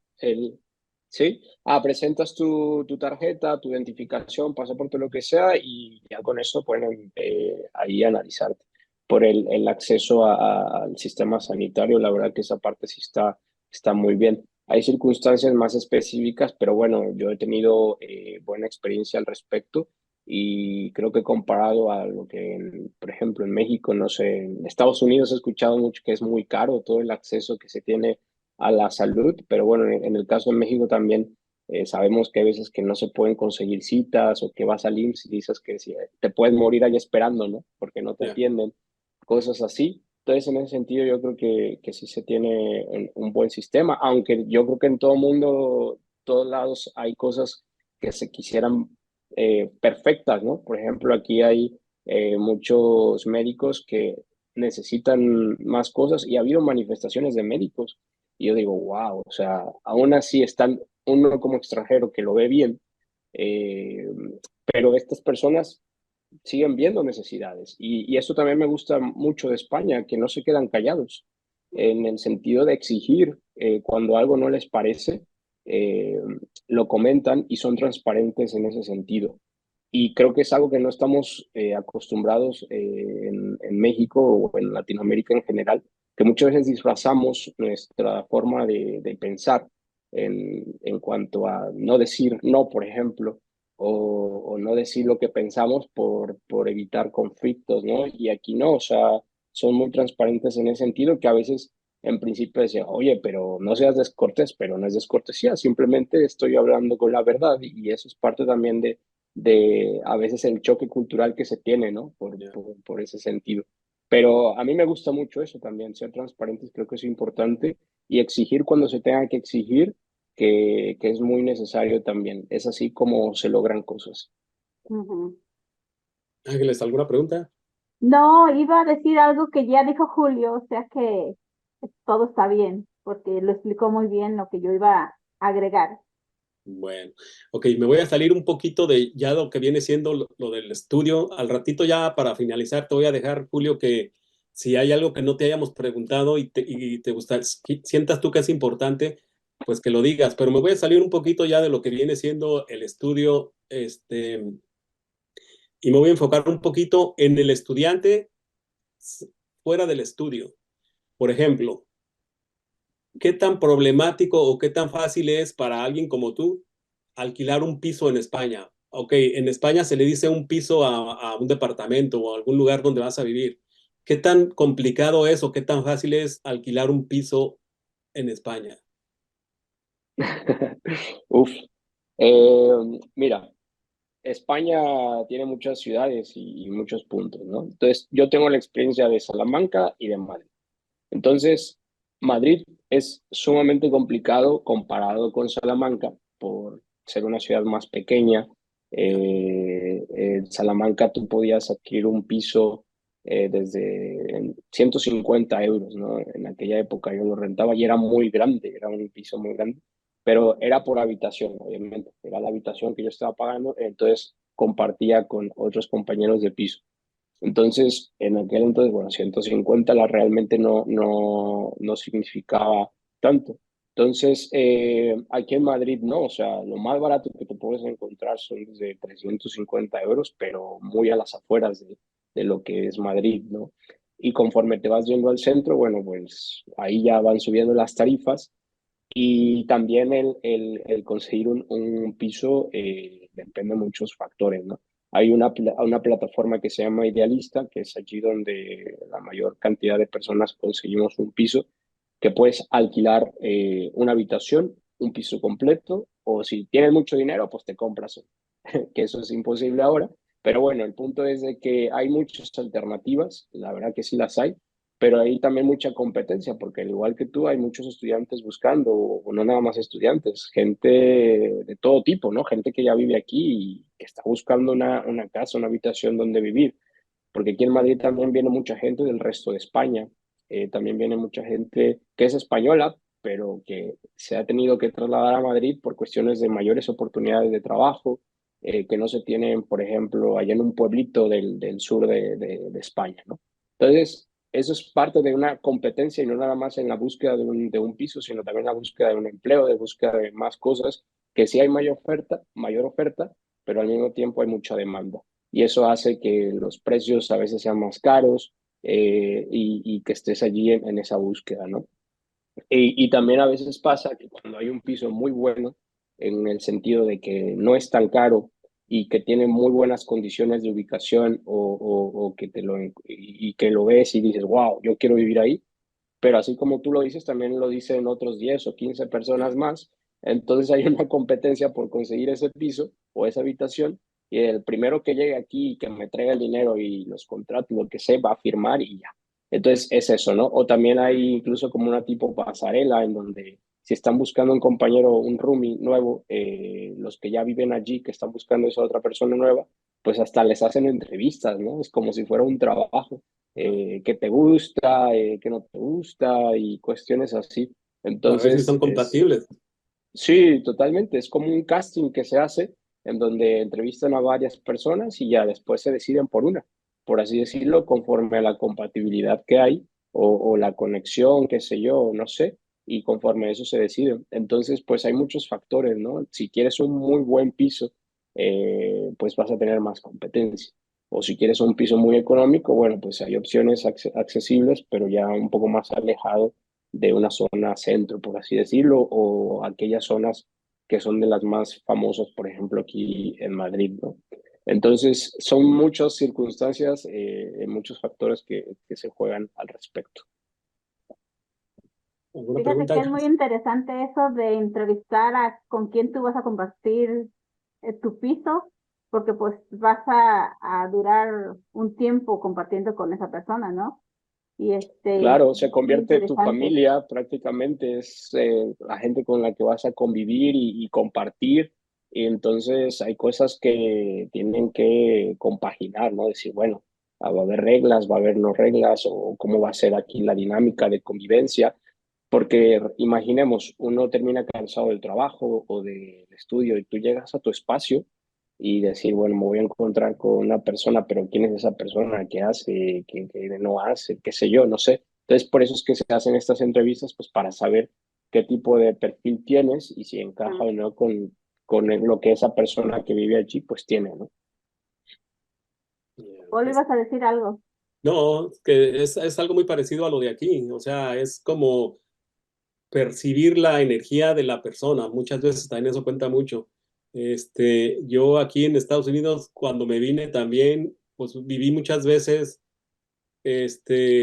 sí, presentas tu tarjeta, tu identificación, pasaporte, lo que sea, y ya con eso pueden ahí analizarte. Por el acceso al sistema sanitario, la verdad que esa parte sí está muy bien. Hay circunstancias más específicas, pero bueno, yo he tenido buena experiencia al respecto y creo que comparado a lo que, por ejemplo, en México, no sé, en Estados Unidos he escuchado mucho que es muy caro todo el acceso que se tiene a la salud, pero bueno, en el caso de México también sabemos que hay veces que no se pueden conseguir citas o que vas al IMSS y dices que si, te puedes morir ahí esperando, ¿no? Porque no te Ya. atienden, cosas así. Entonces, en ese sentido, yo creo que sí se tiene un buen sistema, aunque yo creo que en todo mundo, todos lados hay cosas que se quisieran perfectas, ¿no? Por ejemplo, aquí hay muchos médicos que necesitan más cosas y ha habido manifestaciones de médicos y yo digo, wow, o sea, aún así están uno como extranjero que lo ve bien, eh, pero estas personas siguen viendo necesidades y eso también me gusta mucho de España, que no se quedan callados en el sentido de exigir cuando algo no les parece, eh, lo comentan y son transparentes en ese sentido. Y creo que es algo que no estamos acostumbrados en México o en Latinoamérica en general, que muchas veces disfrazamos nuestra forma de pensar en cuanto a no decir no, por ejemplo, o no decir lo que pensamos por evitar conflictos, ¿no? Y aquí no, o sea, son muy transparentes en ese sentido que a veces en principio decía, oye, pero no seas descortés, pero no es descortesía, simplemente estoy hablando con la verdad y eso es parte también de a veces el choque cultural que se tiene, ¿no? Ya. Por ese sentido. Pero a mí me gusta mucho eso también, ser transparentes creo que es importante y exigir cuando se tenga que exigir, que es muy necesario también. Es así como se logran cosas. Ujú. Ángeles, ¿alguna pregunta? No, iba a decir algo que ya dijo Julio, o sea que todo está bien, porque lo explicó muy bien lo que yo iba a agregar. Bueno, ok, me voy a salir un poquito de ya lo que viene siendo lo del estudio. Al ratito ya para finalizar te voy a dejar, Julio, que si hay algo que no te hayamos preguntado y te gusta, sientas tú que es importante, pues que lo digas. Pero me voy a salir un poquito ya de lo que viene siendo el estudio, y me voy a enfocar un poquito en el estudiante fuera del estudio. Por ejemplo, ¿qué tan problemático o qué tan fácil es para alguien como tú alquilar un piso en España? Ok, en España se le dice un piso a un departamento o a algún lugar donde vas a vivir. ¿Qué tan complicado es o qué tan fácil es alquilar un piso en España? Uf. Mira, España tiene muchas ciudades y muchos puntos, ¿no? Entonces, yo tengo la experiencia de Salamanca y de Madrid. Entonces, Madrid es sumamente complicado comparado con Salamanca por ser una ciudad más pequeña. En Salamanca tú podías adquirir un piso desde 150 euros, ¿no? En aquella época yo lo rentaba y era muy grande, era un piso muy grande, pero era por habitación, obviamente. Era la habitación que yo estaba pagando, entonces compartía con otros compañeros de piso. Entonces, en aquel entonces, bueno, 150 realmente no significaba tanto. Entonces, aquí en Madrid no, o sea, lo más barato que te puedes encontrar son desde 350 euros, pero muy a las afueras de lo que es Madrid, ¿no? Y conforme te vas yendo al centro, bueno, pues ahí ya van subiendo las tarifas y también el conseguir un piso depende de muchos factores, ¿no? Hay una plataforma que se llama Idealista, que es allí donde la mayor cantidad de personas conseguimos un piso, que puedes alquilar una habitación, un piso completo, o si tienes mucho dinero, pues te compras uno, que eso es imposible ahora. Pero bueno, el punto es de que hay muchas alternativas, la verdad que sí las hay, pero hay también mucha competencia, porque al igual que tú, hay muchos estudiantes buscando, o no nada más estudiantes, gente de todo tipo, ¿no? Gente que ya vive aquí y que está buscando una casa, una habitación donde vivir, porque aquí en Madrid también viene mucha gente del resto de España, también viene mucha gente que es española, pero que se ha tenido que trasladar a Madrid por cuestiones de mayores oportunidades de trabajo, que no se tienen, por ejemplo, allá en un pueblito del sur de España, ¿no? Entonces, eso es parte de una competencia y no nada más en la búsqueda de un piso, sino también la búsqueda de un empleo, de búsqueda de más cosas, que sí hay mayor oferta, pero al mismo tiempo hay mucha demanda. Y eso hace que los precios a veces sean más caros y que estés allí en esa búsqueda, ¿no? Y también a veces pasa que cuando hay un piso muy bueno, en el sentido de que no es tan caro y que tiene muy buenas condiciones de ubicación o que y que lo ves y dices, wow, yo quiero vivir ahí, pero así como tú lo dices, también lo dicen otros 10 o 15 personas más. Entonces hay una competencia por conseguir ese piso o esa habitación y el primero que llegue aquí y que me traiga el dinero y los contratos, lo que sé, va a firmar y ya. Entonces es eso, ¿no? O también hay incluso como una tipo pasarela en donde si están buscando un compañero, un roomie nuevo, los que ya viven allí, que están buscando esa otra persona nueva, pues hasta les hacen entrevistas, ¿no? Es como si fuera un trabajo qué te gusta, qué no te gusta y cuestiones así. Para ver si son Entonces, compatibles. sí, totalmente, es como un casting que se hace en donde entrevistan a varias personas y ya después se deciden por una, por así decirlo, conforme a la compatibilidad que hay o la conexión, qué sé yo, no sé, y conforme a eso se deciden. Entonces, pues hay muchos factores, ¿no? Si quieres un muy buen piso, pues vas a tener más competencia. O si quieres un piso muy económico, bueno, pues hay opciones accesibles, pero ya un poco más alejado de una zona centro, por así decirlo, o aquellas zonas que son de las más famosas, por ejemplo, aquí en Madrid, ¿no? Entonces, son muchas circunstancias, muchos factores que se juegan al respecto. ¿Alguna Fíjate que pregunta? es muy interesante eso de entrevistar a con quién tú vas a compartir tu piso, porque pues vas a durar un tiempo compartiendo con esa persona, ¿no? Y Claro, se muy convierte tu interesante. familia, prácticamente es la gente con la que vas a convivir y compartir. Y entonces hay cosas que tienen que compaginar, ¿no? Decir, bueno, va a haber reglas, va a haber no reglas, o cómo va a ser aquí la dinámica de convivencia. Porque imaginemos, uno termina cansado del trabajo o del estudio y tú llegas a tu espacio y decir, bueno, me voy a encontrar con una persona, pero ¿quién es esa persona? ¿Qué hace? ¿Qué no hace? ¿Qué sé yo? No sé. Entonces, por eso es que se hacen estas entrevistas, pues para saber qué tipo de perfil tienes y si encaja o no con lo que esa persona que vive allí, pues tiene, ¿no? ¿O le ibas a decir algo? No, que es algo muy parecido a lo de aquí, o sea, es como percibir la energía de la persona. Muchas veces también eso cuenta mucho. Yo aquí en Estados Unidos, cuando me vine también, pues viví muchas veces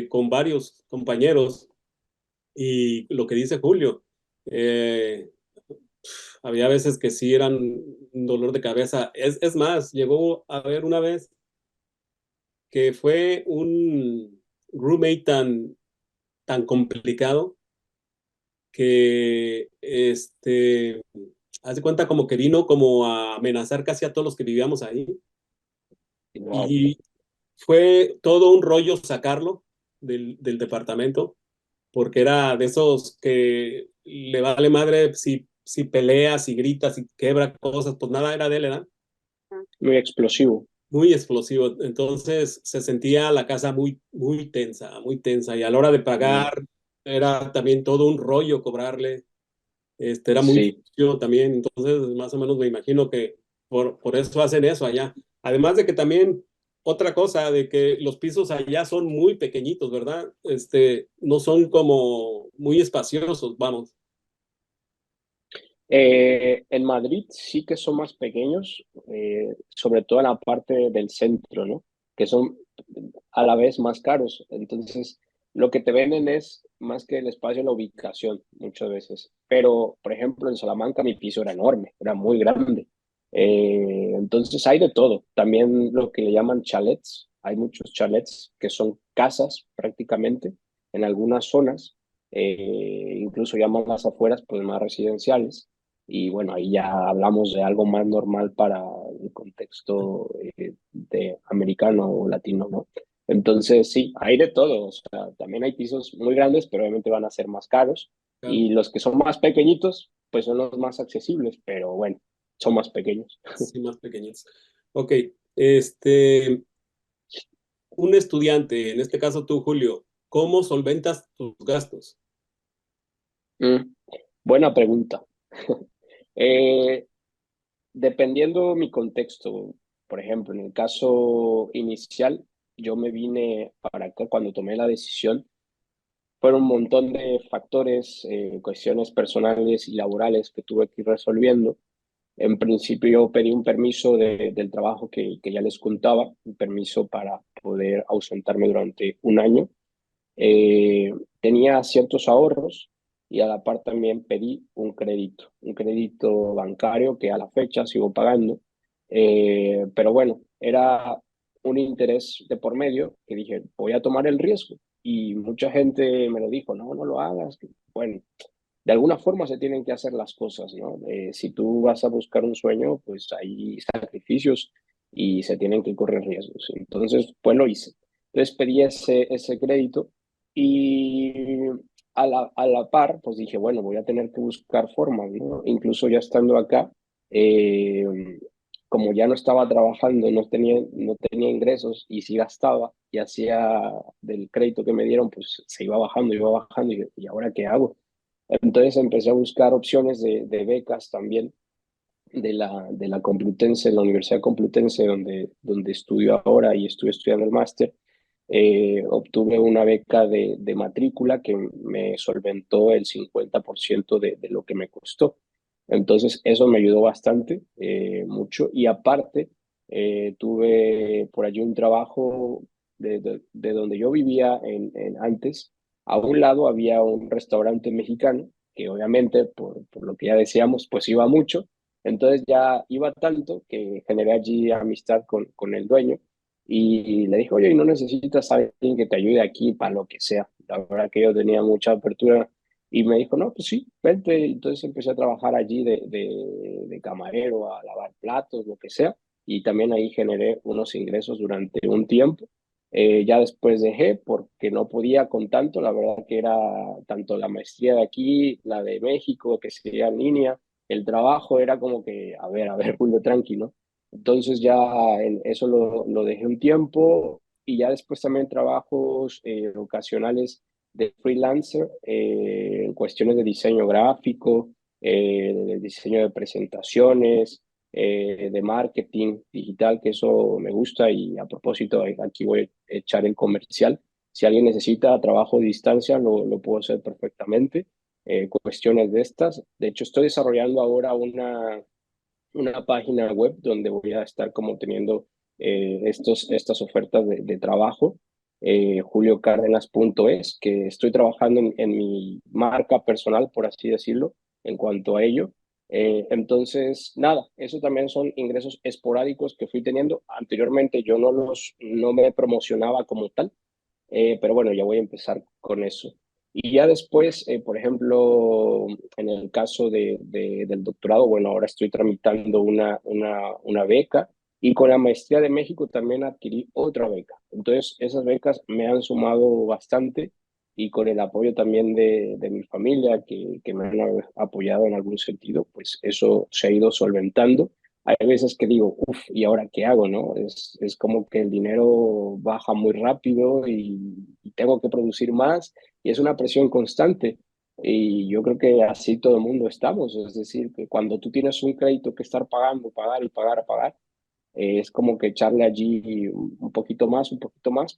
con varios compañeros y lo que dice Julio, eh, había veces que sí eran un dolor de cabeza. Es más, llegó a ver una vez que fue un roommate tan complicado que haz de cuenta como que vino como a amenazar casi a todos los que vivíamos ahí. Wow. Y fue todo un rollo sacarlo del departamento, porque era de esos que le vale madre si pelea, si grita, si quebra cosas, pues nada era de él, ¿verdad? Muy explosivo. Muy explosivo. Entonces se sentía la casa muy tensa, muy tensa. Y a la hora de Mm, pagar era también todo un rollo cobrarle. Era muy sí. sucio también, entonces más o menos me imagino que por eso hacen eso allá. Además de que también otra cosa, de que los pisos allá son muy pequeñitos, ¿verdad? No son como muy espaciosos, vamos. En Madrid sí que son más pequeños, sobre todo en la parte del centro, ¿no? Que son a la vez más caros. Entonces, lo que te venden es más que el espacio, la ubicación, muchas veces. Pero, por ejemplo, en Salamanca mi piso era enorme, era muy grande. Entonces, hay de todo. También lo que le llaman chalets. Hay muchos chalets que son casas prácticamente en algunas zonas. Incluso llaman las afueras, pues más residenciales y bueno, ahí ya hablamos de algo más normal para el contexto de americano o latino, ¿no? Entonces, sí, hay de todo. O sea, también hay pisos muy grandes, pero obviamente van a ser más caros. Claro, Y los que son más pequeñitos, pues son los más accesibles, pero bueno, son más pequeños. sí, más pequeñitos. Ok, este, un estudiante, en este caso tú, Julio, ¿cómo solventas tus gastos? Mm, buena pregunta. Eh, Dependiendo mi contexto, por ejemplo, en el caso inicial, yo me vine para acá cuando tomé la decisión. Fueron un montón de factores, cuestiones personales y laborales que tuve que ir resolviendo. En principio yo pedí un permiso del trabajo que ya les contaba, un permiso para poder ausentarme durante un año. Eh, Tenía ciertos ahorros y a la par también pedí un crédito bancario que a la fecha sigo pagando. Pero bueno, era un interés de por medio que dije, voy a tomar el riesgo. Y mucha gente me lo dijo, no, no lo hagas. Bueno, de alguna forma se tienen que hacer las cosas, ¿no? Si tú vas a buscar un sueño, pues hay sacrificios y se tienen que correr riesgos. Entonces, pues lo hice. Entonces pedí ese crédito y a la par, pues dije, bueno, voy a tener que buscar formas, ¿no? Incluso ya estando acá, eh, como ya no estaba trabajando, no tenía ingresos y si gastaba y hacía del crédito que me dieron, pues se iba bajando y ahora qué hago. Entonces empecé a buscar opciones de becas también de la Complutense, la Universidad Complutense, donde estudio ahora y estuve estudiando el máster. Obtuve una beca de matrícula que me solventó el 50% de lo que me costó. Entonces, eso me ayudó bastante, mucho. Y aparte, tuve por allí un trabajo de donde yo vivía antes. A un lado había un restaurante mexicano, que obviamente, por lo que ya decíamos, pues iba mucho. Entonces ya iba tanto que generé allí amistad con el dueño y le dije, oye, ¿y no necesitas a alguien que te ayude aquí para lo que sea? La verdad que yo tenía mucha apertura y me dijo, no, pues sí, vente. Entonces empecé a trabajar allí de camarero, a lavar platos, lo que sea. Y también ahí generé unos ingresos durante un tiempo. Ya después dejé porque no podía con tanto, la verdad que era tanto la maestría de aquí, la de México, que sería en línea, el trabajo era como que, a ver, Julio, tranquilo. Entonces ya eso lo dejé un tiempo y ya después también trabajos ocasionales de freelancer en cuestiones de diseño gráfico, de diseño de presentaciones, de marketing digital, que eso me gusta y a propósito, aquí voy a echar el comercial. Si alguien necesita trabajo a distancia, lo puedo hacer perfectamente. Cuestiones de estas. De hecho, estoy desarrollando ahora una página web donde voy a estar como teniendo estas ofertas de trabajo, juliocárdenas.es, que estoy trabajando en mi marca personal, por así decirlo, en cuanto a ello. Entonces, nada, eso también son ingresos esporádicos que fui teniendo. Anteriormente yo no me promocionaba como tal, pero bueno, ya voy a empezar con eso. Y ya después, por ejemplo, en el caso del doctorado, bueno, ahora estoy tramitando una beca y con la maestría de México también adquirí otra beca. Entonces, esas becas me han sumado bastante y con el apoyo también de mi familia, que me han apoyado en algún sentido, pues eso se ha ido solventando. Hay veces que digo, uff, ¿y ahora qué hago, no? Es como que el dinero baja muy rápido y tengo que producir más y es una presión constante. Y yo creo que así todo el mundo estamos. Es decir, que cuando tú tienes un crédito que estar pagando, pagar y pagar, pagar, es como que echarle allí un poquito más,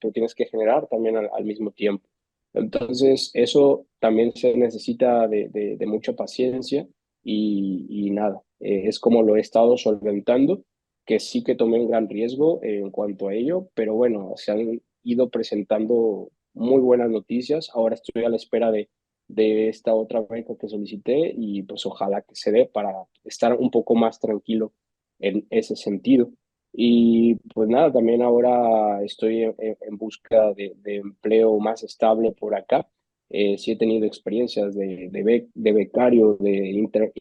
pero tienes que generar también al mismo tiempo. Entonces, eso también se necesita de mucha paciencia y nada, es como lo he estado solventando, que sí que tomé un gran riesgo en cuanto a ello, pero bueno, se han ido presentando muy buenas noticias. Ahora estoy a la espera de esta otra beca que solicité y pues ojalá que se dé para estar un poco más tranquilo en ese sentido. Y pues nada, también ahora estoy en busca de empleo más estable por acá. Sí he tenido experiencias de becario, de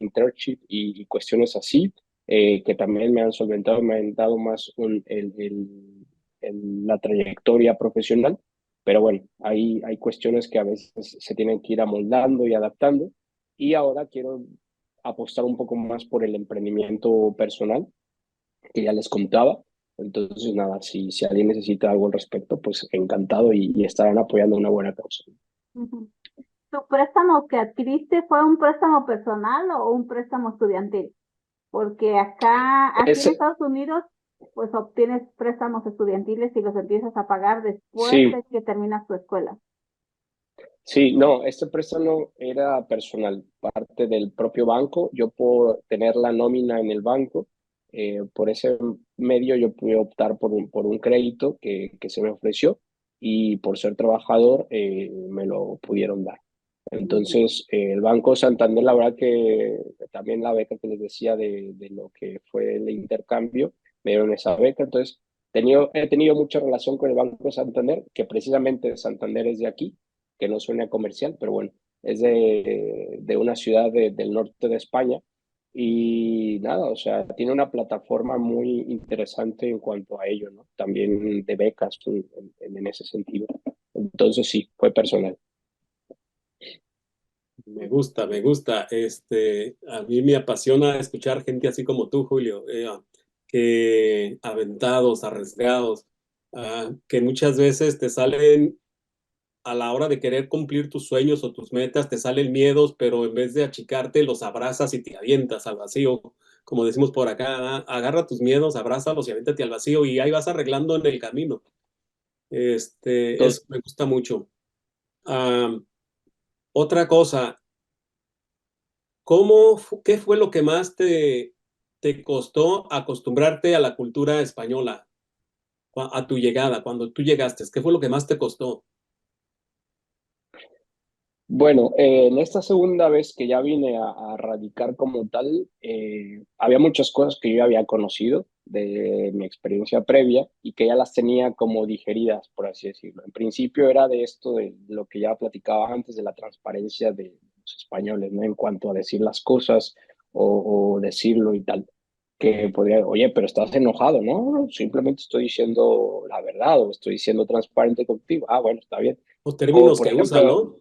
internship y cuestiones así, que también me han solventado, me han dado más la trayectoria profesional. Pero bueno, hay cuestiones que a veces se tienen que ir amoldando y adaptando. Y ahora quiero apostar un poco más por el emprendimiento personal que ya les contaba. Entonces, nada, si alguien necesita algo al respecto, pues encantado y estarán apoyando una buena causa. Ujú. ¿Tu préstamo que adquiriste fue un préstamo personal o un préstamo estudiantil? Porque aquí en Ese, Estados Unidos, pues obtienes préstamos estudiantiles y los empiezas a pagar después sí, de que terminas tu escuela. sí, no, este préstamo era personal, parte del propio banco. Yo por tener la nómina en el banco, por ese medio yo pude optar por un crédito que se me ofreció y por ser trabajador me lo pudieron dar. Ujú. Entonces, el Banco Santander, la verdad que también la beca que les decía de lo que fue el intercambio, me dieron esa beca. Entonces, he tenido mucha relación con el Banco Santander, que precisamente Santander es de aquí, que no suena comercial, pero bueno, es de una ciudad del norte de España. Y nada, o sea, tiene una plataforma muy interesante en cuanto a ello, ¿no? También de becas en ese sentido. Entonces, sí, fue personal. Me gusta, me gusta. A mí me apasiona escuchar gente así como tú, Julio, que aventados, arriesgados, que muchas veces te salen a la hora de querer cumplir tus sueños o tus metas, te salen miedos, pero en vez de achicarte, los abrazas y te avientas al vacío, como decimos por acá, agarra tus miedos, abrázalos y aviéntate al vacío y ahí vas arreglando en el camino. Eso me gusta mucho. Ah, otra cosa. ¿Qué fue lo que más te costó acostumbrarte a la cultura española, a tu llegada, cuando tú llegaste? ¿Qué fue lo que más te costó? Bueno, en esta segunda vez que ya vine a radicar como tal, había muchas cosas que yo ya había conocido de mi experiencia previa y que ya las tenía como digeridas, por así decirlo. En principio era de esto, de lo que ya platicaba antes, de la transparencia de los españoles, ¿no? En cuanto a decir las cosas o decirlo y tal. Que podría, oye, pero estás enojado, ¿no? Simplemente estoy diciendo la verdad o estoy siendo transparente contigo. Ah, bueno, está bien. Los O, términos por que usan, ejemplo, ¿no?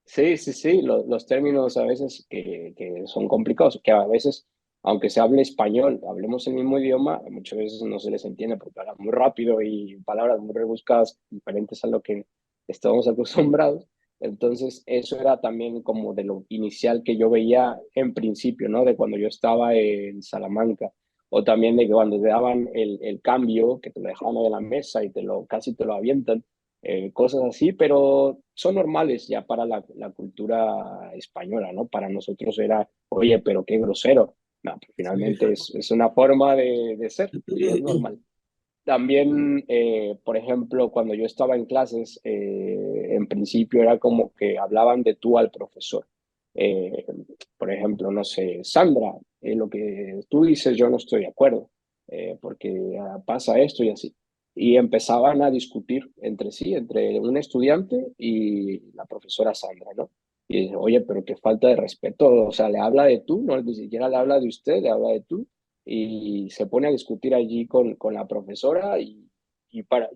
sí, sí, sí, los términos a veces que son complicados, que a veces, aunque se hable español, hablemos el mismo idioma, muchas veces no se les entiende porque hablan muy rápido y palabras muy rebuscadas, diferentes a lo que estamos acostumbrados. Entonces, eso era también como de lo inicial que yo veía en principio, ¿no? De cuando yo estaba en Salamanca. o también de que cuando te daban el cambio, que te lo dejaban ahí en la mesa y casi te lo avientan, cosas así, pero son normales ya para la cultura española, ¿no? Para nosotros era, oye, pero qué grosero. No, pues Sí. finalmente es una forma de ser y es normal. También, por ejemplo, cuando yo estaba en clases, en principio era como que hablaban de tú al profesor. Eh, por ejemplo, no sé, Sandra, lo que tú dices yo no estoy de acuerdo, porque pasa esto y así. Y empezaban a discutir entre sí, entre un estudiante y la profesora Sandra, ¿no? Y dice, oye, pero qué falta de respeto, o sea, le habla de tú, no, ni siquiera le habla de usted, le habla de tú y se pone a discutir allí con la profesora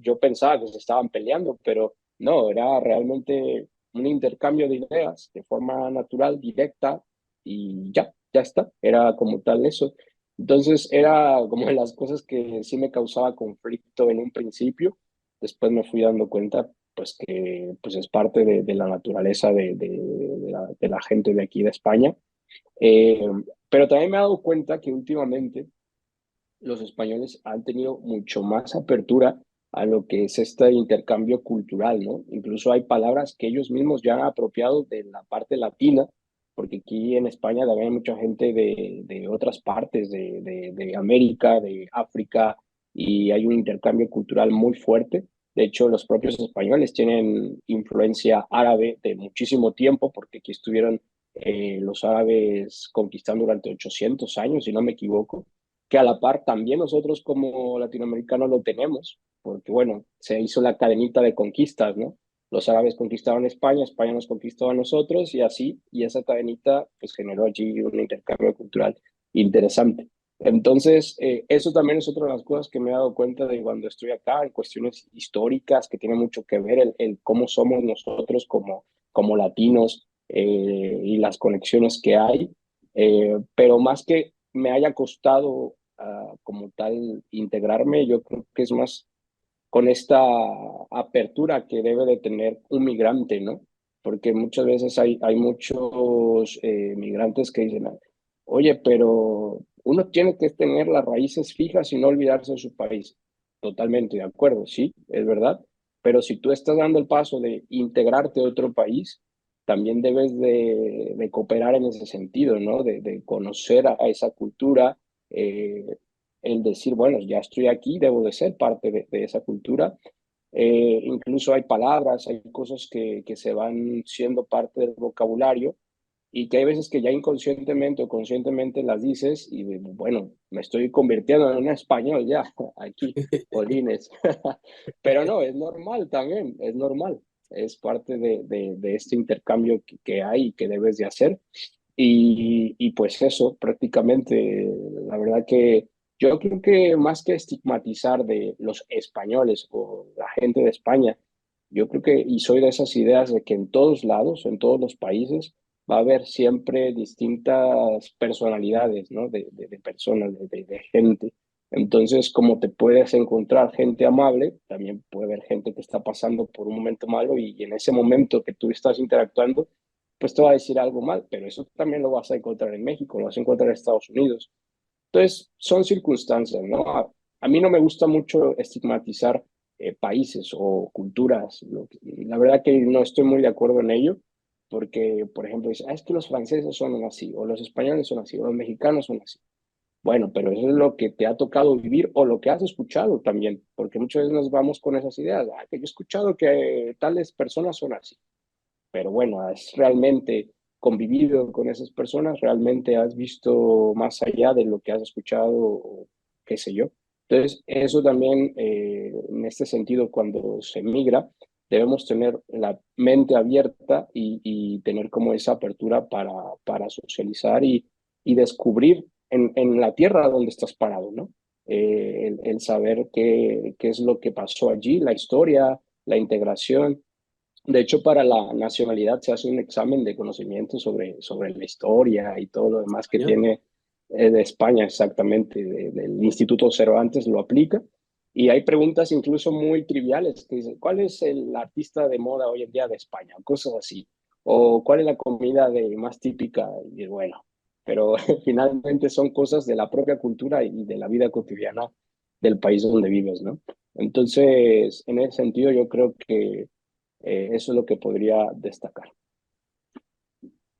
yo pensaba que se estaban peleando, pero no, era realmente un intercambio de ideas de forma natural, directa y ya está, era como tal eso. Entonces era como de las cosas que sí me causaba conflicto en un principio, después me fui dando cuenta pues que pues es parte de la naturaleza de la gente de aquí de España. Eh, pero también me he dado cuenta que últimamente los españoles han tenido mucho más apertura a lo que es este intercambio cultural, ¿no? Incluso hay palabras que ellos mismos ya han apropiado de la parte latina, porque aquí en España también hay mucha gente de otras partes de América, de África, y hay un intercambio cultural muy fuerte. De hecho, los propios españoles tienen influencia árabe de muchísimo tiempo, porque aquí estuvieron los árabes conquistando durante 800 años, si no me equivoco, que a la par también nosotros como latinoamericanos lo tenemos, porque bueno, se hizo la cadenita de conquistas, ¿no? Los árabes conquistaron España, España nos conquistó a nosotros y así, y esa cadenita pues generó allí un intercambio cultural interesante. Entonces, eso también es otra de las cosas que me he dado cuenta de cuando estoy acá, en cuestiones históricas que tiene mucho que ver el cómo somos nosotros como latinos y las conexiones que hay. Pero más que me haya costado como tal integrarme, yo creo que es más con esta apertura que debe de tener un migrante, ¿no? Porque muchas veces hay muchos migrantes que dicen, oye, pero uno tiene que tener las raíces fijas y no olvidarse de su país. Totalmente de acuerdo, sí, es verdad. Pero si tú estás dando el paso de integrarte a otro país, también debes de cooperar en ese sentido, ¿no? De conocer a esa cultura, eh, el decir, bueno, ya estoy aquí, debo de ser parte de esa cultura. Incluso hay palabras, hay cosas que se van siendo parte del vocabulario y que hay veces que ya inconscientemente o conscientemente las dices y bueno, me estoy convirtiendo en un español ya, aquí, Polines. Pero no, es normal también, es normal. Es parte de este intercambio que hay y que debes de hacer. Y pues eso, prácticamente, la verdad que yo creo que más que estigmatizar de los españoles o la gente de España, yo creo que, y soy de esas ideas de que en todos lados, en todos los países, va a haber siempre distintas personalidades, ¿no? De personas, de gente. Entonces, como te puedes encontrar gente amable, también puede haber gente que está pasando por un momento malo y en ese momento que tú estás interactuando, pues te va a decir algo mal, pero eso también lo vas a encontrar en México, lo vas a encontrar en Estados Unidos. Entonces, son circunstancias, ¿no? A mí no me gusta mucho estigmatizar países o culturas. La verdad que no estoy muy de acuerdo en ello, porque, por ejemplo, dice, es que los franceses son así, o los españoles son así, o los mexicanos son así. Bueno, pero eso es lo que te ha tocado vivir o lo que has escuchado también, porque muchas veces nos vamos con esas ideas, que yo he escuchado que tales personas son así, pero bueno, has realmente convivido con esas personas, realmente has visto más allá de lo que has escuchado, o qué sé yo. Entonces, eso también, en este sentido, cuando se migra, debemos tener la mente abierta y tener como esa apertura para socializar y descubrir en la tierra donde estás parado, ¿no? El saber qué es lo que pasó allí, la historia, la integración. De hecho, para la nacionalidad se hace un examen de conocimiento sobre la historia y todo lo demás que Ya. tiene de España, exactamente, del Instituto Cervantes lo aplica. Y hay preguntas incluso muy triviales que dicen, ¿cuál es el artista de moda hoy en día de España? Cosas así. O ¿cuál es la comida más típica? Y bueno, pero finalmente son cosas de la propia cultura y de la vida cotidiana del país donde vives, ¿no? Entonces, en ese sentido, yo creo que eso es lo que podría destacar.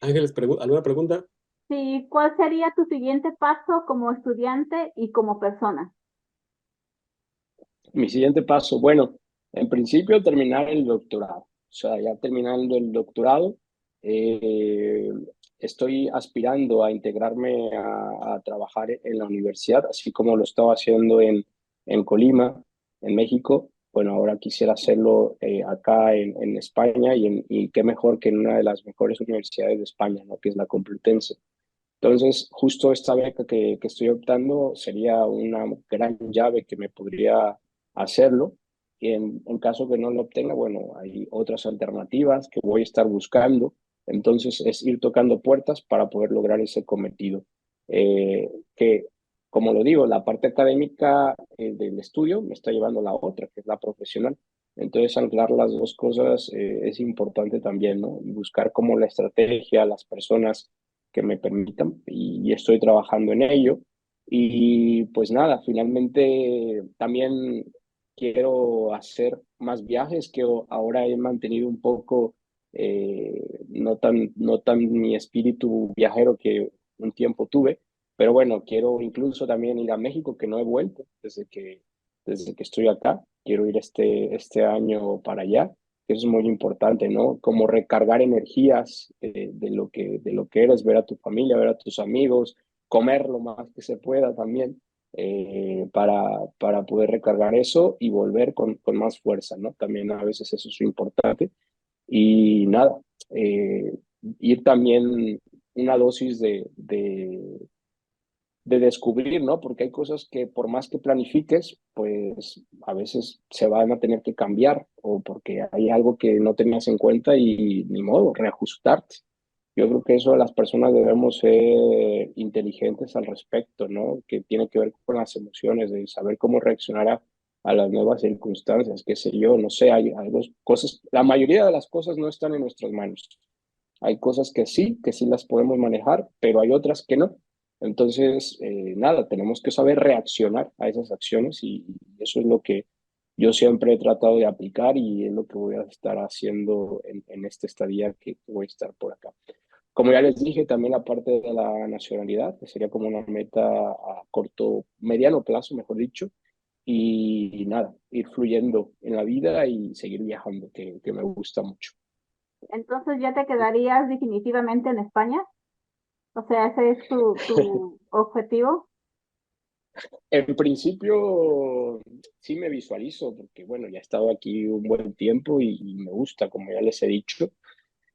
Ángeles, ¿alguna pregunta? Sí, ¿cuál sería tu siguiente paso como estudiante y como persona? Mi siguiente paso, bueno, en principio terminar el doctorado. O sea, ya terminando el doctorado, eh, estoy aspirando a integrarme a trabajar en la universidad, así como lo estaba haciendo en Colima, en México. Bueno, ahora quisiera hacerlo acá en España y qué mejor que en una de las mejores universidades de España, ¿no? Que es la Complutense. Entonces, justo esta beca que estoy optando sería una gran llave que me podría hacerlo. Y en caso que no lo obtenga, bueno, hay otras alternativas que voy a estar buscando. Entonces, es ir tocando puertas para poder lograr ese cometido. Que, como lo digo, la parte académica del estudio me está llevando a la otra, que es la profesional. Entonces, anclar las dos cosas es importante también, ¿no? Y buscar como la estrategia, las personas que me permitan y estoy trabajando en ello. Y pues nada, finalmente también quiero hacer más viajes que ahora he mantenido un poco, no tan mi espíritu viajero que un tiempo tuve, pero bueno, quiero incluso también ir a México, que no he vuelto desde que estoy acá. Quiero ir este año para allá, que eso es muy importante, ¿no? Como recargar energías de lo que eres, ver a tu familia, ver a tus amigos, comer lo más que se pueda también, para poder recargar eso y volver con más fuerza, ¿no? También a veces eso es importante. Y nada, eh, ir también una dosis de descubrir, ¿no? Porque hay cosas que por más que planifiques, pues a veces se van a tener que cambiar o porque hay algo que no tenías en cuenta y ni modo, reajustarte. Yo creo que eso las personas debemos ser inteligentes al respecto, ¿no? Que tiene que ver con las emociones, de saber cómo reaccionar a las nuevas circunstancias, qué sé yo, no sé, hay dos cosas, la mayoría de las cosas no están en nuestras manos. Hay cosas que sí las podemos manejar, pero hay otras que no. Entonces, nada, tenemos que saber reaccionar a esas acciones y eso es lo que yo siempre he tratado de aplicar y es lo que voy a estar haciendo en esta estadía que voy a estar por acá. Como ya les dije, también la parte de la nacionalidad, que sería como una meta a corto, mediano plazo, mejor dicho, y nada, ir fluyendo en la vida y seguir viajando, que me gusta mucho. Entonces ya te quedarías definitivamente en España. O sea, ese es tu objetivo. En principio sí me visualizo, porque bueno, ya he estado aquí un buen tiempo y me gusta, como ya les he dicho.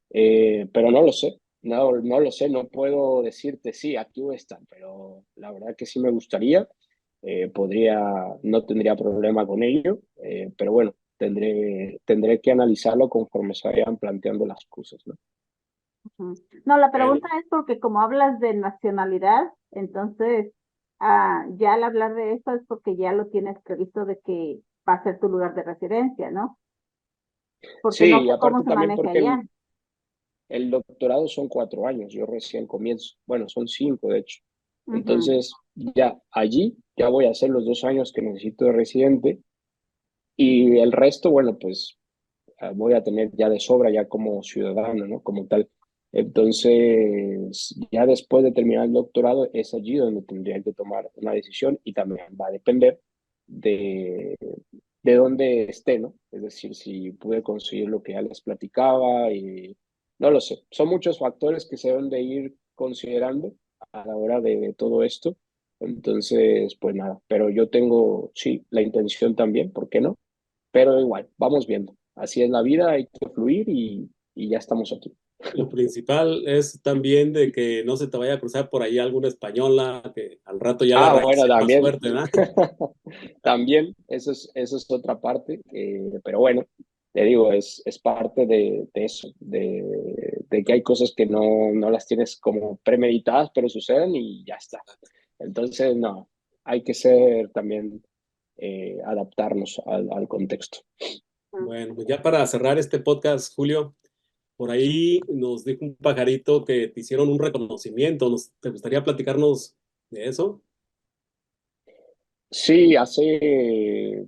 Pero no lo sé, no lo sé, no puedo decirte sí, aquí voy a estar, pero la verdad que sí me gustaría, no tendría problema con ello, pero bueno, tendré que analizarlo conforme se vayan planteando las cosas, ¿no? Ujú. No, la Bueno, pregunta es porque como hablas de nacionalidad, entonces ya al hablar de eso es porque ya lo tienes previsto de que va a ser tu lugar de residencia, ¿no? Porque no Sí, y sé cómo aparte se también maneja porque allá. el doctorado son 4 años, yo recién comienzo, bueno, son 5 de hecho. Ujú. Entonces, ya allí, ya voy a hacer los 2 años que necesito de residente y el resto, bueno, pues voy a tener ya de sobra, ya como ciudadano, ¿no? Como tal. Entonces, ya después de terminar el doctorado, es allí donde tendría que tomar una decisión y también va a depender de, de dónde esté, ¿no? Es decir, si pude conseguir lo que ya les platicaba y no lo sé. Son muchos factores que se deben de ir considerando a la hora de todo esto. Entonces, pues nada, pero yo tengo, sí, la intención también, ¿por qué no? Pero igual, vamos viendo. Así es la vida, hay que fluir y ya estamos aquí. lo principal es también de que no se te vaya a cruzar por ahí alguna española que al rato ya la Bueno, reacción más también, fuerte, ¿no? también, eso es otra parte, pero bueno, te digo, es parte de eso, de que hay cosas que no las tienes como premeditadas, pero suceden y ya está. Entonces, no, hay que ser también, adaptarnos al contexto. Ujú. Bueno, pues ya para cerrar este podcast, Julio, Por ahí nos dijo un pajarito que te hicieron un reconocimiento. ¿Te gustaría platicarnos de eso? Sí, hace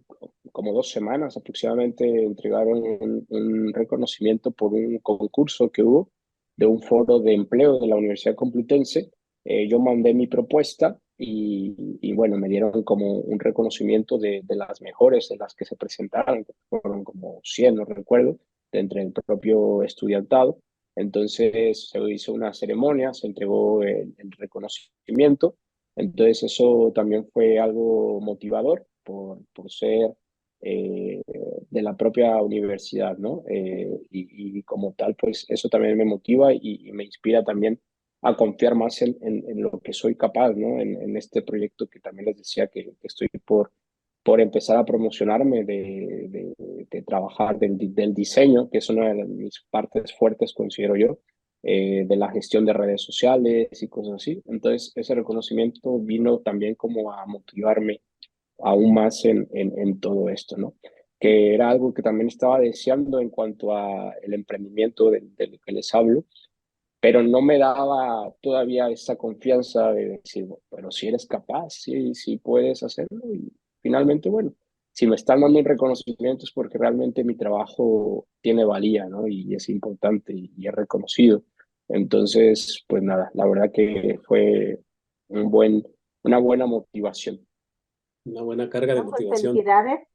como 2 semanas aproximadamente entregaron un reconocimiento por un concurso que hubo de un foro de empleo de la Universidad Complutense. Yo mandé mi propuesta y bueno, me dieron como un reconocimiento de las mejores, de las que se presentaron, que fueron como 100, no recuerdo, de entre el propio estudiantado. Entonces se hizo una ceremonia, se entregó el reconocimiento. Entonces eso también fue algo motivador por ser eh, de la propia universidad, ¿no? Y como tal, pues eso también me motiva y me inspira también a confiar más en lo que soy capaz, ¿no? En este proyecto que también les decía que estoy por empezar a promocionarme de trabajar del diseño, que es una de mis partes fuertes, considero yo, de la gestión de redes sociales y cosas así. Entonces, ese reconocimiento vino también como a motivarme aún más en todo esto, ¿no? Que era algo que también estaba deseando en cuanto a el emprendimiento del que les hablo, pero no me daba todavía esa confianza de decir, bueno, pero si eres capaz, si puedes hacerlo. Y finalmente, bueno, si me están dando un reconocimiento es porque realmente mi trabajo tiene valía, ¿no? Y es importante y es reconocido. Entonces, pues nada, la verdad que fue un buen, una buena motivación. Una buena carga de No, pues motivación. felicidades.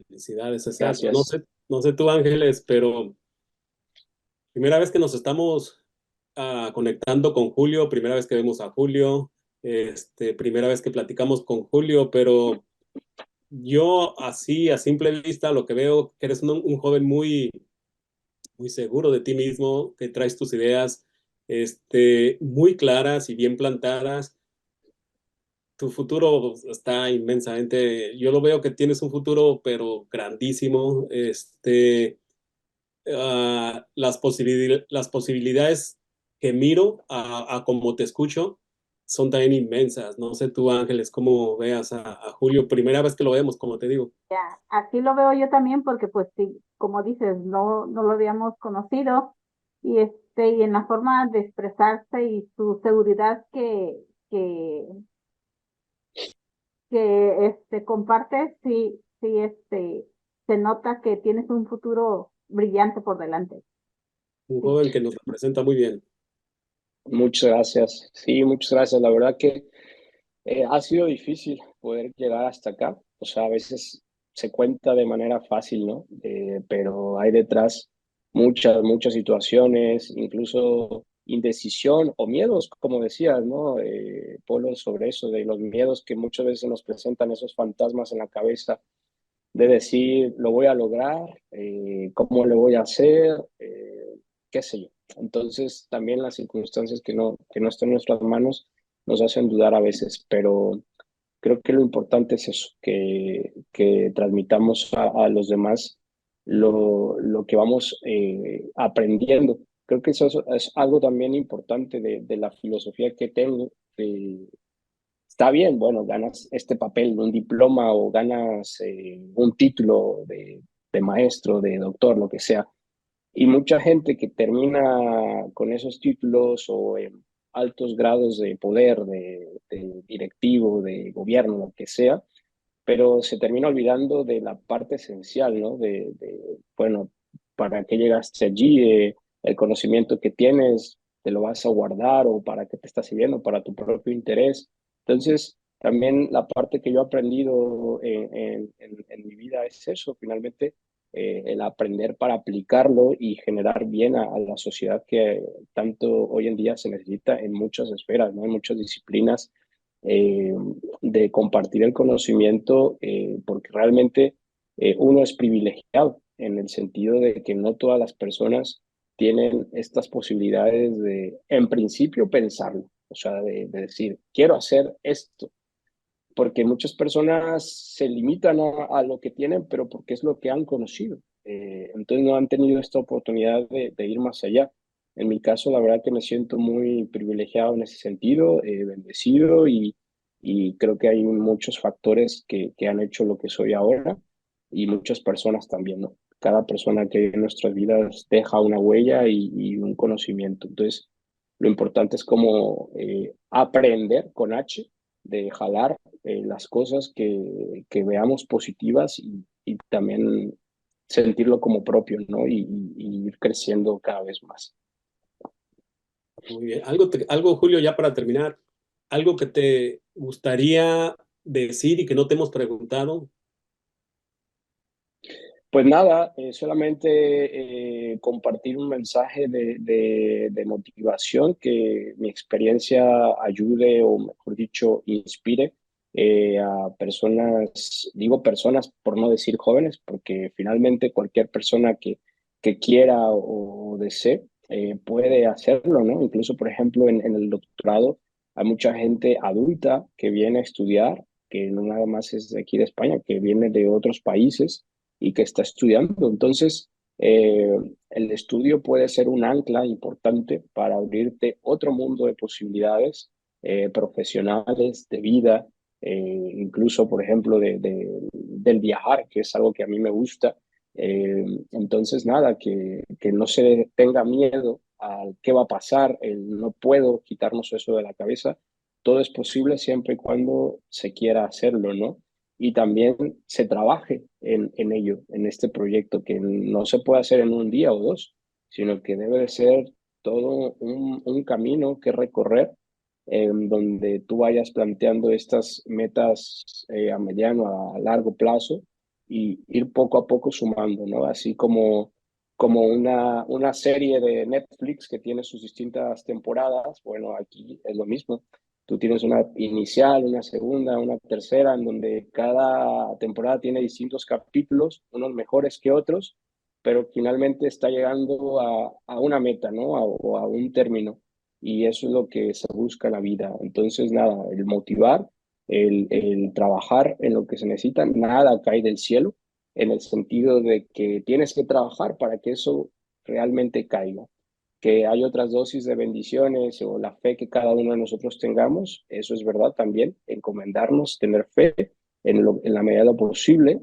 Felicidades, exacto. No Gracias. sé, no sé tú, Ángeles, pero primera vez que nos estamos conectando con Julio, primera vez que vemos a Julio, primera vez que platicamos con Julio, pero yo así, a simple vista, lo que veo que eres un joven muy, muy seguro de ti mismo, que traes tus ideas, muy claras y bien plantadas. Tu futuro está inmensamente, yo lo veo que tienes un futuro, pero grandísimo. Las posibilidades que miro a como te escucho son también inmensas. No sé tú, Ángeles, cómo veas a Julio. Primera vez que lo vemos, como te digo. Ya, así lo veo yo también porque pues sí, como dices, no lo habíamos conocido y en la forma de expresarse y su seguridad que, que compartes, sí, sí, se nota que tienes un futuro brillante por delante. Un Sí, joven que nos representa muy bien. Muchas gracias. Sí, muchas gracias. La verdad que ha sido difícil poder llegar hasta acá. O sea, a veces se cuenta de manera fácil, ¿no? Pero hay detrás muchas situaciones, incluso indecisión o miedos, como decías, ¿no? Polo, sobre eso, de los miedos que muchas veces nos presentan esos fantasmas en la cabeza, de decir, lo voy a lograr, cómo lo voy a hacer, qué sé yo. Entonces, también las circunstancias que no están en nuestras manos nos hacen dudar a veces, pero creo que lo importante es eso, que transmitamos a los demás lo que vamos aprendiendo. Creo que eso es algo también importante de la filosofía que tengo. Está bien, bueno, ganas este papel, un diploma o ganas un título de maestro, de doctor, lo que sea. Y mucha gente que termina con esos títulos o en altos grados de poder, de directivo, de gobierno, lo que sea, pero se termina olvidando de la parte esencial, ¿no? Bueno, ¿para qué llegaste allí? El conocimiento que tienes, ¿te lo vas a guardar o para qué te está sirviendo? Para tu propio interés. Entonces, también la parte que yo he aprendido en mi vida es eso, finalmente, el aprender para aplicarlo y generar bien a la sociedad que tanto hoy en día se necesita en muchas esferas, ¿no? En muchas disciplinas, eh, de compartir el conocimiento, porque realmente uno es privilegiado en el sentido de que no todas las personas tienen estas posibilidades de, en principio, pensarlo, o sea, de decir, quiero hacer esto, porque muchas personas se limitan a lo que tienen, pero porque es lo que han conocido. Entonces no han tenido esta oportunidad de ir más allá. En mi caso, la verdad que me siento muy privilegiado en ese sentido, bendecido y creo que hay muchos factores que han hecho lo que soy ahora y muchas personas también, ¿no? cada persona que vive en nuestras vidas deja una huella y un conocimiento. Entonces, lo importante es como aprender con H, de jalar las cosas que veamos positivas y también sentirlo como propio, ¿no? Y ir creciendo cada vez más. Muy bien. Algo, Julio, ya para terminar, algo que te gustaría decir y que no te hemos preguntado. Pues nada, solamente compartir un mensaje de motivación, que mi experiencia ayude o mejor dicho, inspire a personas, digo personas por no decir jóvenes, porque finalmente cualquier persona que quiera o desee puede hacerlo, ¿no? Incluso, por ejemplo, en el doctorado hay mucha gente adulta que viene a estudiar, que no nada más es de aquí de España, que viene de otros países y que está estudiando. Entonces, el estudio puede ser un ancla importante para abrirte otro mundo de posibilidades profesionales, de vida, incluso, por ejemplo, del viajar, que es algo que a mí me gusta. Entonces, nada, que no se tenga miedo al qué va a pasar, el no puedo quitarnos eso de la cabeza. Todo es posible siempre y cuando se quiera hacerlo, ¿no? Y también se trabaje en ello, en este proyecto, que no se puede hacer en un día o dos, sino que debe de ser todo un camino que recorrer, donde tú vayas planteando estas metas a mediano, a largo plazo y ir poco a poco sumando, ¿no? Así como una serie de Netflix que tiene sus distintas temporadas, bueno, aquí es lo mismo. Tú tienes una inicial, una segunda, una tercera, en donde cada temporada tiene distintos capítulos, unos mejores que otros, pero finalmente está llegando a una meta, ¿no? O a un término. Y eso es lo que se busca en la vida. Entonces, nada, el motivar, el trabajar en lo que se necesita, nada cae del cielo, en el sentido de que tienes que trabajar para que eso realmente caiga. Que hay otras dosis de bendiciones o la fe que cada uno de nosotros tengamos, eso es verdad también, encomendarnos, tener fe en la medida de lo posible,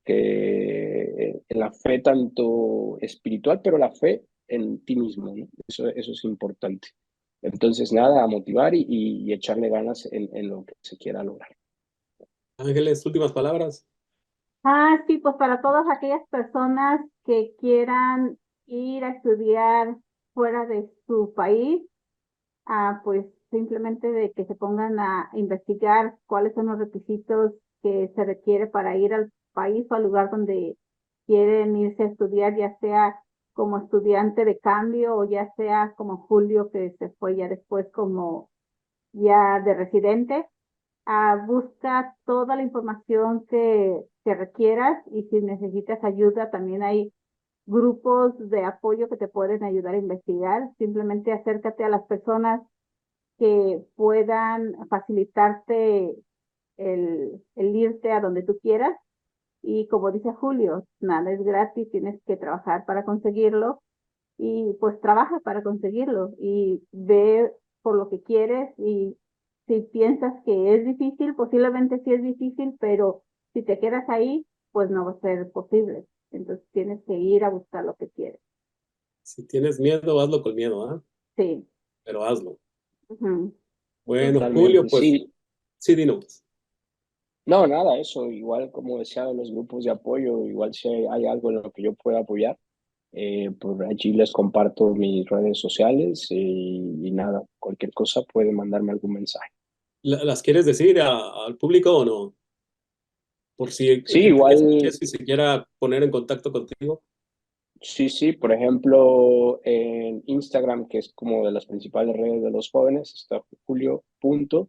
que en la fe tanto espiritual, pero la fe en ti mismo, ¿no? Eso es importante. Entonces, nada, a motivar y echarle ganas en lo que se quiera lograr. Ángeles, últimas palabras. Sí, pues para todas aquellas personas que quieran ir a estudiar fuera de su país, pues simplemente de que se pongan a investigar cuáles son los requisitos que se requiere para ir al país o al lugar donde quieren irse a estudiar, ya sea como estudiante de cambio o ya sea como Julio, que se fue ya después como ya de residente. Busca toda la información que requieras, y si necesitas ayuda, también hay grupos de apoyo que te pueden ayudar a investigar. Simplemente acércate a las personas que puedan facilitarte el irte a donde tú quieras. Y como dice Julio, nada es gratis, tienes que trabajar para conseguirlo, y pues trabaja para conseguirlo y ve por lo que quieres. Y si piensas que es difícil, posiblemente sí es difícil, pero si te quedas ahí, pues no va a ser posible. Entonces tienes que ir a buscar lo que quieres. Si tienes miedo, hazlo con miedo, ¿ah? Sí. Pero hazlo. Ujú. Bueno, Julio, Totalmente, pues sí. sí, dinos. No, nada, eso, igual como decía de los grupos de apoyo, igual si hay algo en lo que yo pueda apoyar, por allí les comparto mis redes sociales y nada, cualquier cosa puede mandarme algún mensaje. ¿Las quieres decir al público o no? Por si Sí, gente que escuche igual, eso y se quiera poner en contacto contigo. sí, por ejemplo, en Instagram, que es como de las principales redes de los jóvenes, está julio.ccv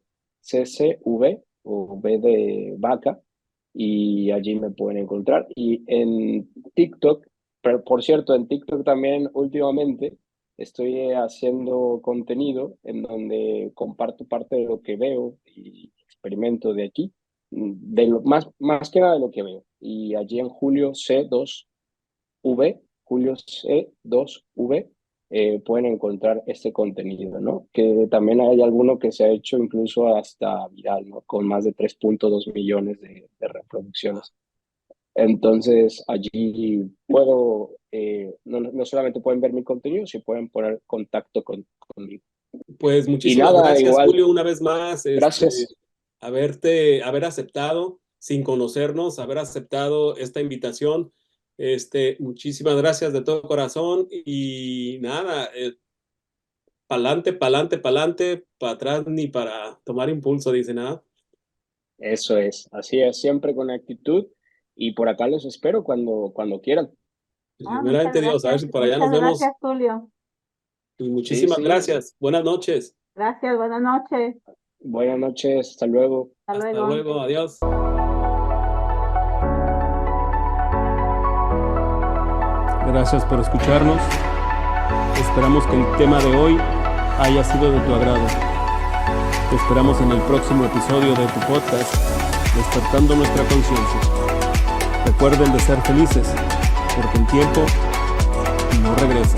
o V de vaca, y allí me pueden encontrar. Y en TikTok, pero por cierto, en TikTok también últimamente estoy haciendo contenido en donde comparto parte de lo que veo y experimento de aquí, de lo, más que nada de lo que veo. Y allí en Julio C2V, Julio C2V, pueden encontrar este contenido, ¿no? Que también hay alguno que se ha hecho incluso hasta viral, ¿no? Con más de 3.2 millones de reproducciones. Entonces, allí puedo, no solamente pueden ver mi contenido, sino pueden poner contacto conmigo. Pues Y muchísimas nada, gracias, igual, Julio, una vez más, gracias. haber aceptado, sin conocernos, haber aceptado esta invitación. Muchísimas gracias de todo corazón y nada, pa'lante, pa'lante, pa'lante, para atrás ni para tomar impulso, dice nada. Eso es, así es, siempre con actitud. Y por acá los espero cuando quieran. Muchas Primeramente Dios, a ver gracias. si por allá nos Muchas vemos. gracias, Julio. Y Sí, muchísimas sí. gracias. Buenas noches. Gracias, buenas noches. Buenas noches, hasta luego. Hasta Hasta luego. luego. Adiós. Gracias por escucharnos. Esperamos que el tema de hoy haya sido de tu agrado. Te esperamos en el próximo episodio de tu podcast, Despertando Nuestra Conciencia. Recuerden de ser felices, porque el tiempo no regresa.